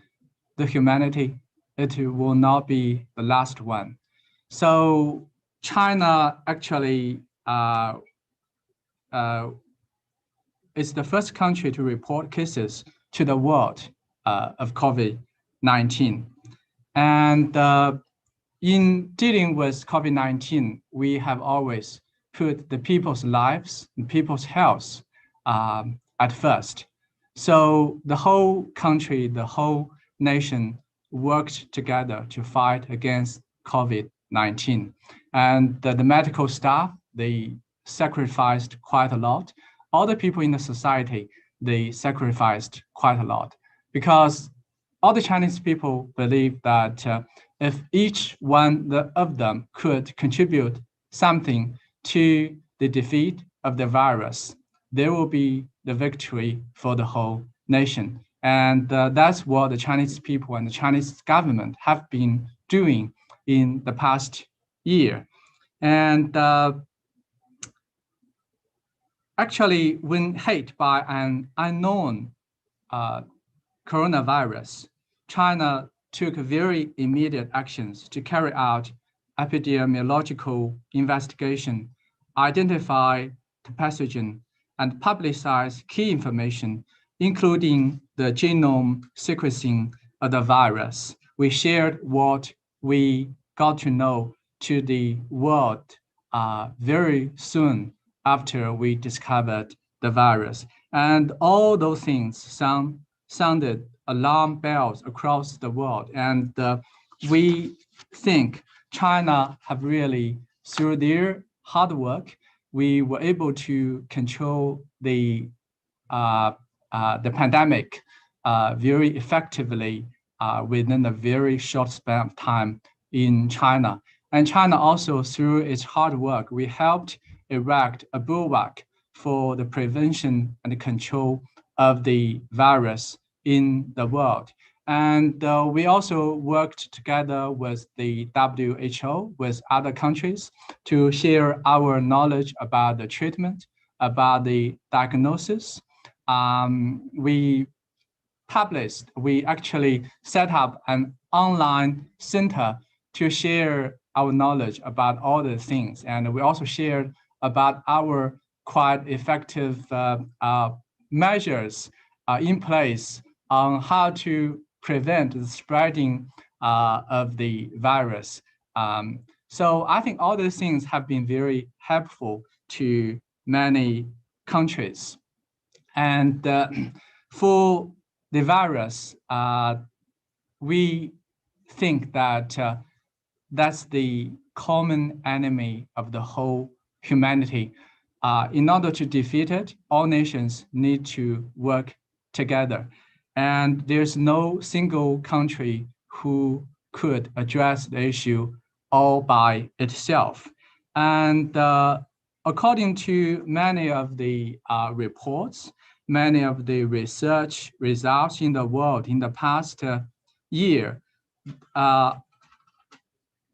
the humanity. It will not be the last one. So China actually is the first country to report cases to the world of COVID-19. And in dealing with COVID-19, we have always put the people's lives and people's health at first. So the whole country, the whole nation worked together to fight against COVID-19. And the medical staff, they sacrificed quite a lot. All the people in the society, they sacrificed quite a lot, because all the Chinese people believe that if each one of them could contribute something to the defeat of the virus, there will be the victory for the whole nation. And that's what the Chinese people and the Chinese government have been doing in the past year. And actually, when hit by an unknown coronavirus, China took very immediate actions to carry out epidemiological investigation, identify the pathogen, and publicize key information, including the genome sequencing of the virus. We shared what we got to know to the world very soon after we discovered the virus. And all those things sounded alarm bells across the world. And we think China have really, through their hard work, we were able to control the pandemic very effectively within a very short span of time in China. And China also, through its hard work, we helped erect a bulwark for the prevention and the control of the virus in the world. And we also worked together with the WHO, with other countries, to share our knowledge about the treatment, about the diagnosis. We actually set up an online center to share our knowledge about all the things. And we also shared about our quite effective measures in place on how to prevent the spreading of the virus. So I think all these things have been very helpful to many countries. And for the virus, we think that that's the common enemy of the whole humanity. In order to defeat it, all nations need to work together. And there's no single country who could address the issue all by itself. And according to many of the reports, many of the research results in the world in the past year,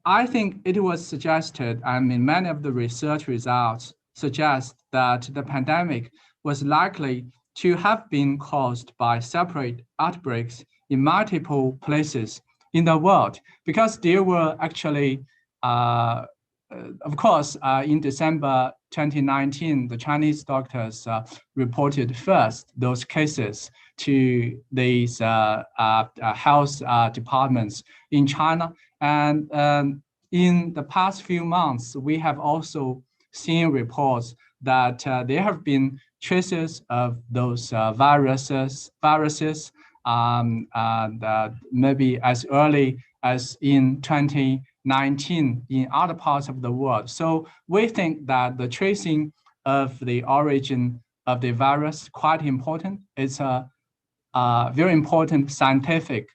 I think it was suggested, many of the research results suggest that the pandemic was likely to have been caused by separate outbreaks in multiple places in the world, because there were actually, of course, in December 2019, the Chinese doctors reported first those cases to these health departments in China. And in the past few months, we have also seen reports that there have been traces of those viruses maybe as early as in 2019 in other parts of the world. So we think that the tracing of the origin of the virus is quite important. It's a very important scientific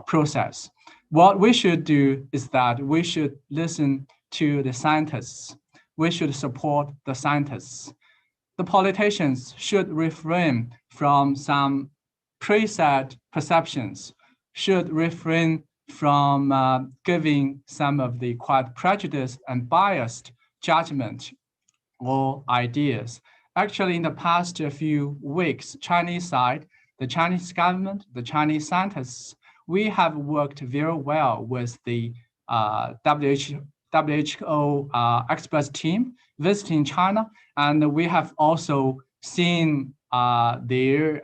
process. What we should do is that we should listen to the scientists. We should support the scientists. The politicians should refrain from some preset perceptions, should refrain from giving some of the quite prejudiced and biased judgment or ideas. Actually, in the past few weeks, Chinese side, the Chinese government, the Chinese scientists, we have worked very well with the WHO experts team visiting China, and we have also seen their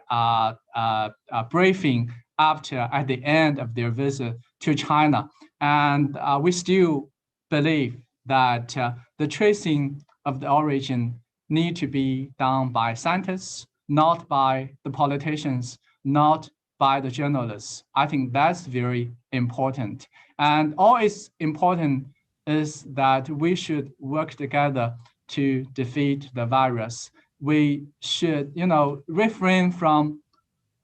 briefing at the end of their visit to China. And we still believe that the tracing of the origin need to be done by scientists, not by the politicians, not by the journalists. I think that's very important. And all is important is that we should work together to defeat the virus. We should, refrain from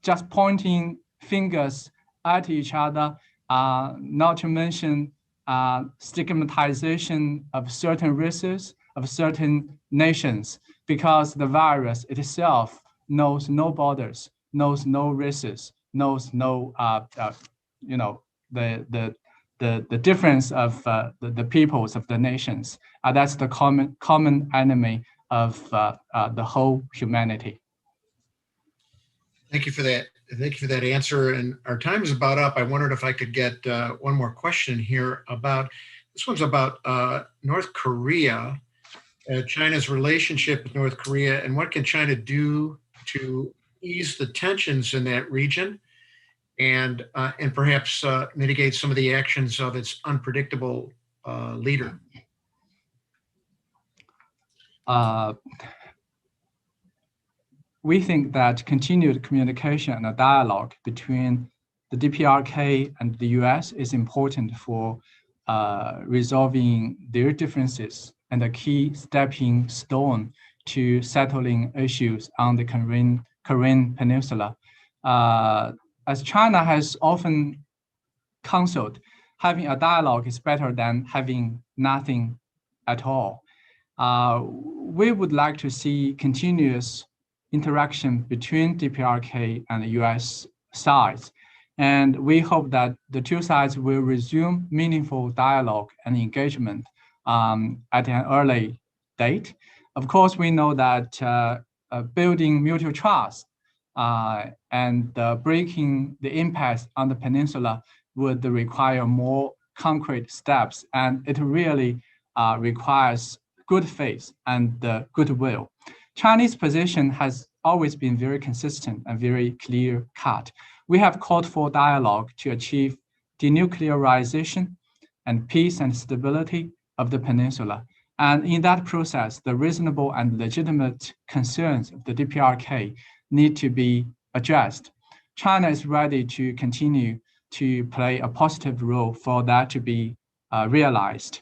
just pointing fingers at each other, not to mention stigmatization of certain races, of certain nations, because the virus itself knows no borders, knows no races, knows no, the difference of the peoples of the nations. That's the common enemy of the whole humanity. Thank you for that. Thank you for that answer. And our time is about up. I wondered if I could get one more question here about This one's about North Korea, China's relationship with North Korea, and what can China do to ease the tensions in that region, and perhaps mitigate some of the actions of its unpredictable leader. We think that continued communication and a dialogue between the DPRK and the US is important for resolving their differences and a key stepping stone to settling issues on the Korean Peninsula. As China has often counseled, having a dialogue is better than having nothing at all. We would like to see continuous interaction between DPRK and the US sides. And we hope that the two sides will resume meaningful dialogue and engagement at an early date. Of course, we know that building mutual trust and breaking the impasse on the peninsula would require more concrete steps, and it really requires good faith and goodwill. Chinese position has always been very consistent and very clear-cut. We have called for dialogue to achieve denuclearization and peace and stability of the peninsula. And in that process, the reasonable and legitimate concerns of the DPRK need to be addressed. China is ready to continue to play a positive role for that to be realized.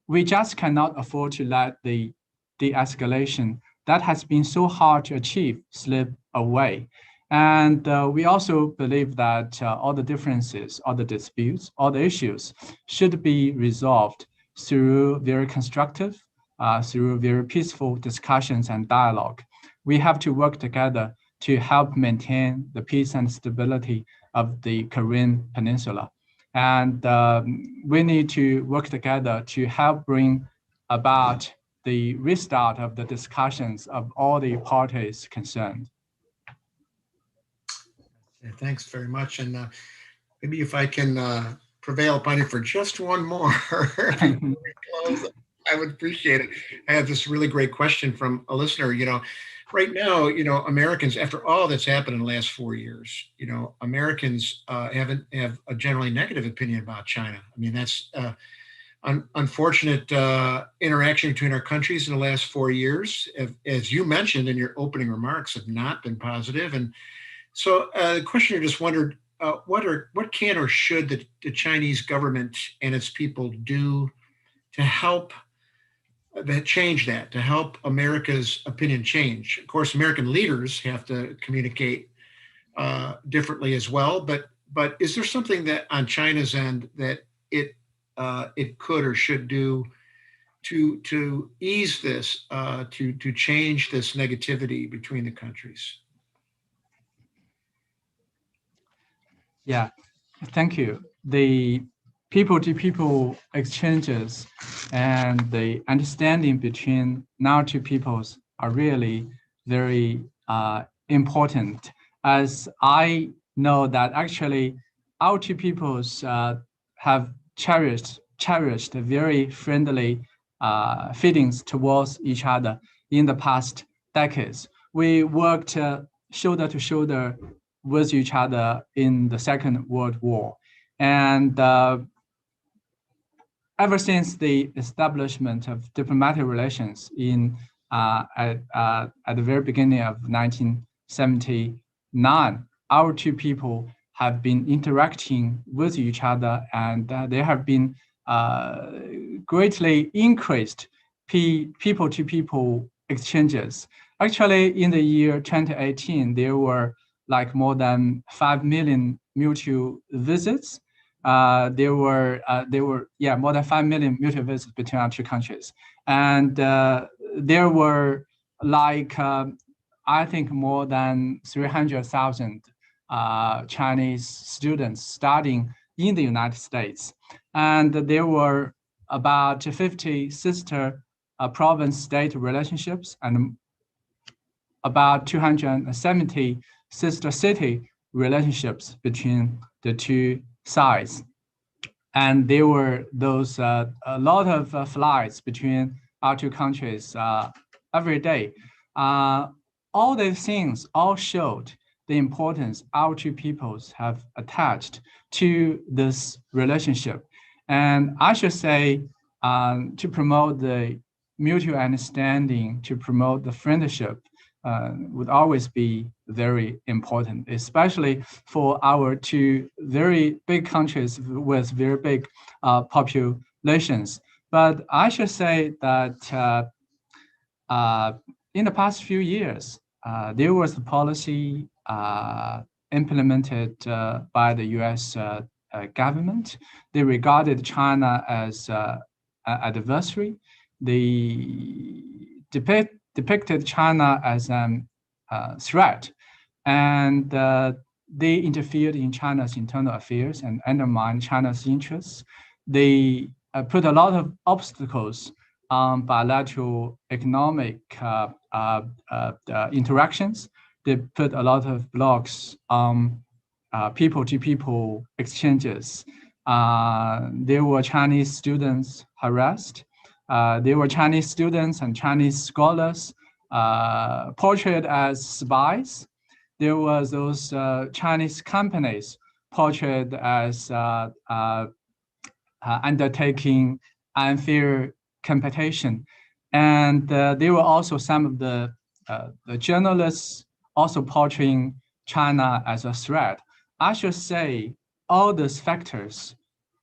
We just cannot afford to let the de-escalation that has been so hard to achieve slip away. And we also believe that all the differences, all the disputes, all the issues should be resolved through very constructive, through very peaceful discussions and dialogue. We have to work together to help maintain the peace and stability of the Korean Peninsula. And we need to work together to help bring about the restart of the discussions of all the parties concerned. Yeah, thanks very much. And maybe if I can prevail upon you for just one more before we close, I would appreciate it. I have this really great question from a listener. Right now, Americans, after all that's happened in the last 4 years, Americans have a generally negative opinion about China. I mean, that's unfortunate interaction between our countries in the last 4 years, as you mentioned in your opening remarks, have not been positive. And so the questioner just wondered, what can or should the Chinese government and its people do to help change that, to help America's opinion change? Of course, American leaders have to communicate differently as well, but is there something that on China's end that it could or should do to ease this, to change this negativity between the countries? Yeah, thank you. The people-to-people exchanges and the understanding between our two peoples are really very important. As I know that actually our two peoples have cherished very friendly feelings towards each other in the past decades. We worked shoulder to shoulder with each other in the Second World War. And ever since the establishment of diplomatic relations at the very beginning of 1979, our two people have been interacting with each other, and they have been greatly increased people-to-people exchanges. Actually, in the year 2018, there were like more than 5 million mutual visits. There were more than 5 million mutual visits between our two countries. And there were like, I think more than 300,000 Chinese students studying in the United States. And there were about 50 sister province-state relationships and about 270 sister city relationships between the two sides. and there were those a lot of flights between our two countries every day. All these things all showed the importance our two peoples have attached to this relationship. And I should say, to promote the mutual understanding, to promote the friendship, would always be very important, especially for our two very big countries with very big populations. But I should say that in the past few years, there was a policy implemented by the US government. They regarded China as an adversary. They depicted China as a threat, and they interfered in China's internal affairs and undermined China's interests. They put a lot of obstacles on bilateral economic interactions. They put a lot of blocks on people-to-people exchanges. There were Chinese students harassed. There were Chinese students and Chinese scholars portrayed as spies. There was those Chinese companies portrayed as undertaking unfair competition. And there were also some of the journalists also portraying China as a threat. I should say all these factors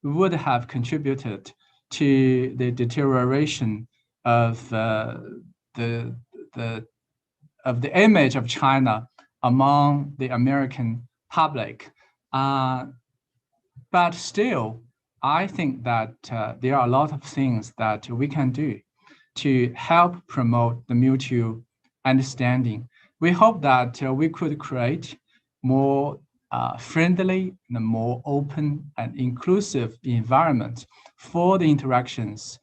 would have contributed to the deterioration of the image of China among the American public. But still, I think that there are a lot of things that we can do to help promote the mutual understanding. We hope that we could create more friendly, and more open and inclusive environment for the interactions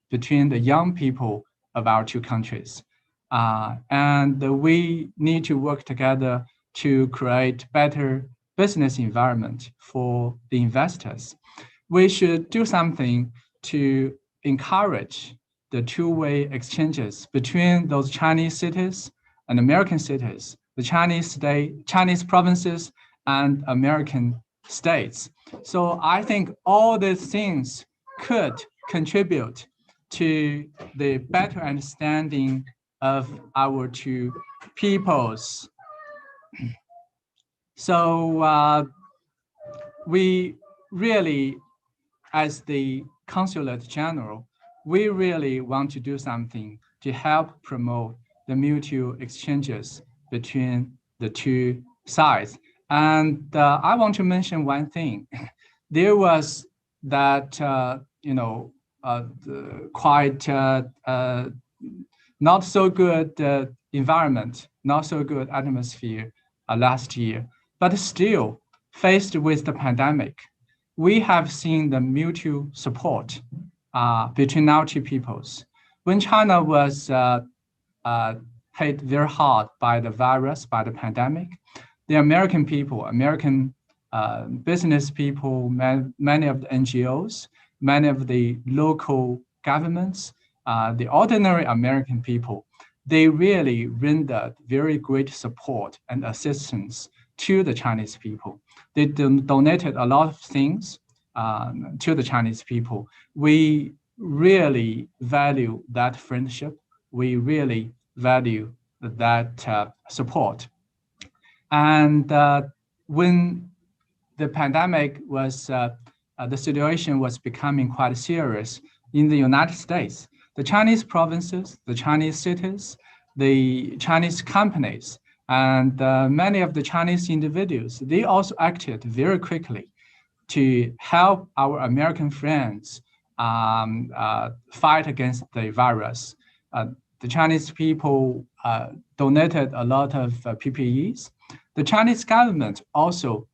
between the young people of our two countries. And we need to work together to create better business environment for the investors. We should do something to encourage the two-way exchanges between those Chinese cities and American cities, the Chinese provinces and American states. So I think all these things could contribute to the better understanding of our two peoples. So we really, as the Consulate General, we really want to do something to help promote the mutual exchanges between the two sides. And I want to mention one thing. There was that, quite not so good environment, not so good atmosphere last year. But still, faced with the pandemic, we have seen the mutual support between our two peoples. When China was hit very hard by the virus, by the pandemic, the American people, American business people, many of the NGOs, many of the local governments, the ordinary American people, they really rendered very great support and assistance to the Chinese people. They donated a lot of things to the Chinese people. We really value that friendship. We really value that support. And when the pandemic was, the situation was becoming quite serious in the United States, the Chinese provinces, the Chinese cities, the Chinese companies, and many of the Chinese individuals, they also acted very quickly to help our American friends fight against the virus. The Chinese people donated a lot of PPEs. The Chinese government also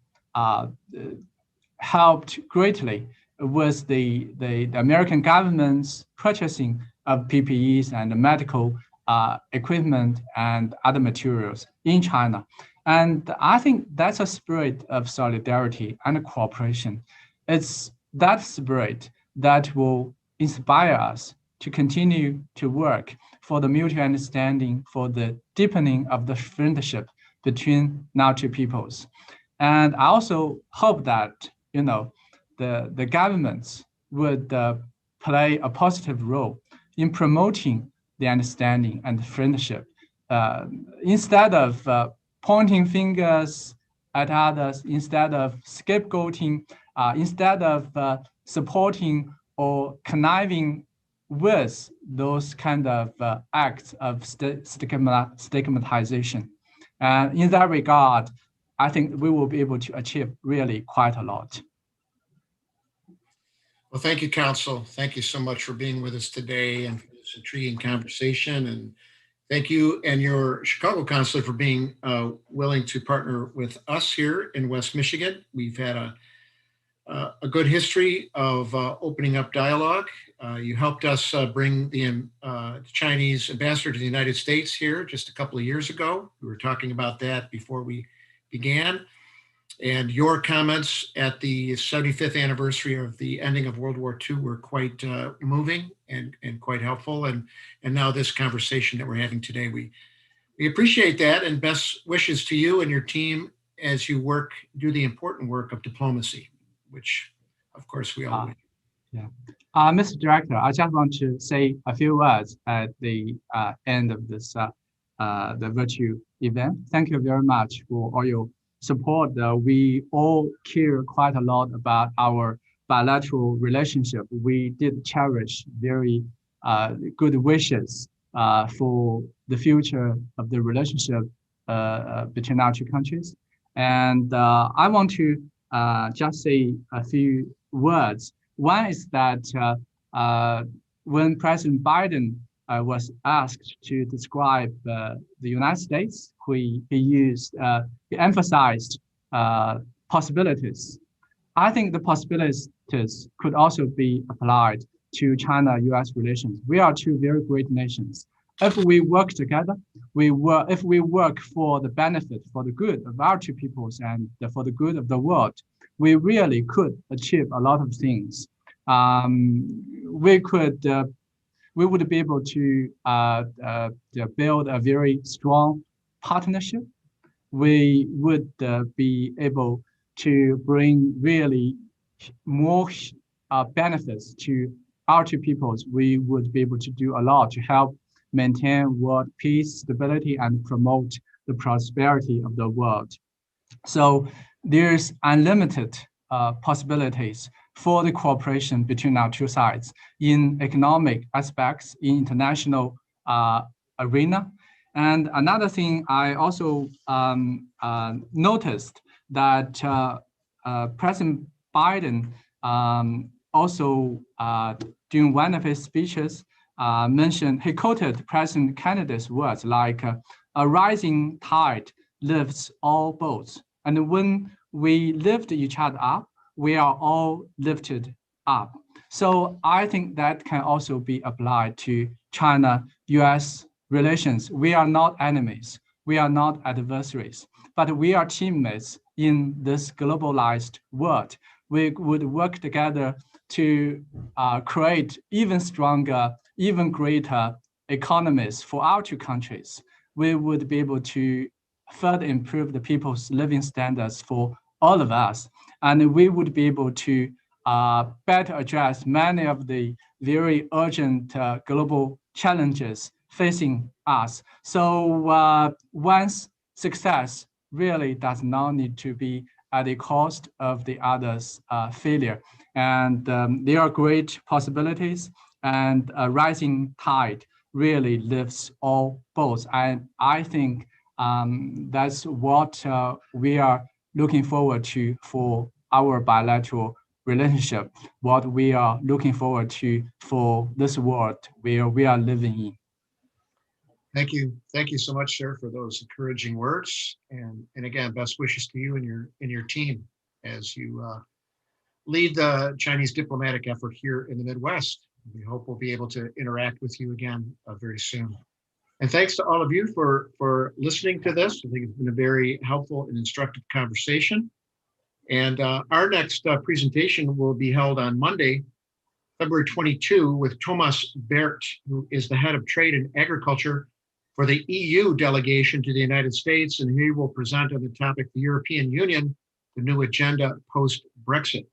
helped greatly with the American government's purchasing of PPEs and medical equipment and other materials in China. And I think that's a spirit of solidarity and cooperation. It's that spirit that will inspire us to continue to work for the mutual understanding, for the deepening of the friendship between our two peoples. And I also hope that, the governments would play a positive role in promoting the understanding and friendship instead of pointing fingers at others, instead of scapegoating, instead of supporting or conniving with those kind of acts of stigmatization. And in that regard, I think we will be able to achieve really quite a lot. Well, thank you, Counsel. Thank you so much for being with us today and for this intriguing conversation. And thank you and your Chicago Consulate for being willing to partner with us here in West Michigan. We've had a good history of opening up dialogue. You helped us bring the Chinese ambassador to the United States here just a couple of years ago. We were talking about that before we began. And your comments at the 75th anniversary of the ending of World War II were quite moving and quite helpful. And now this conversation that we're having today, we appreciate that, and best wishes to you and your team as you do the important work of diplomacy, which of course we all do. Yeah. Mr. Director, I just want to say a few words at the end of this the virtual event. Thank you very much for all your support. We all care quite a lot about our bilateral relationship. We did cherish very good wishes for the future of the relationship between our two countries. And I want to just say a few words. One is that when President Biden was asked to describe the United States, he emphasized possibilities. I think the possibilities could also be applied to China-US relations. We are two very great nations. If we work together, if we work for the benefit, for the good of our two peoples and for the good of the world, we really could achieve a lot of things. We would be able to build a very strong partnership. We would be able to bring really more benefits to our two peoples. We would be able to do a lot to help maintain world peace, stability, and promote the prosperity of the world. So there's unlimited possibilities for the cooperation between our two sides in economic aspects, in international arena. And another thing I also noticed that President Biden also during one of his speeches he quoted President Kennedy's words like, a rising tide lifts all boats. And when we lift each other up, we are all lifted up. So I think that can also be applied to China-US relations. We are not enemies. We are not adversaries, but we are teammates in this globalized world. We would work together to create even stronger, even greater economies for our two countries. We would be able to further improve the people's living standards for all of us. And we would be able to better address many of the very urgent global challenges facing us. So one's success really does not need to be at the cost of the other's failure. And there are great possibilities, and a rising tide really lifts all boats. And I think that's what we are looking forward to for our bilateral relationship, what we are looking forward to for this world where we are living in. Thank you. Thank you so much, sir, for those encouraging words. And again, best wishes to you and your team as you lead the Chinese diplomatic effort here in the Midwest. We hope we'll be able to interact with you again very soon. And thanks to all of you for listening to this. I think it's been a very helpful and instructive conversation. And our next presentation will be held on Monday, February 22, with Thomas Bert, who is the head of trade and agriculture for the EU delegation to the United States. And he will present on the topic, the European Union, the new agenda post-Brexit.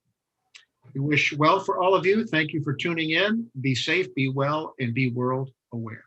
We wish well for all of you. Thank you for tuning in. Be safe, be well, and be world aware.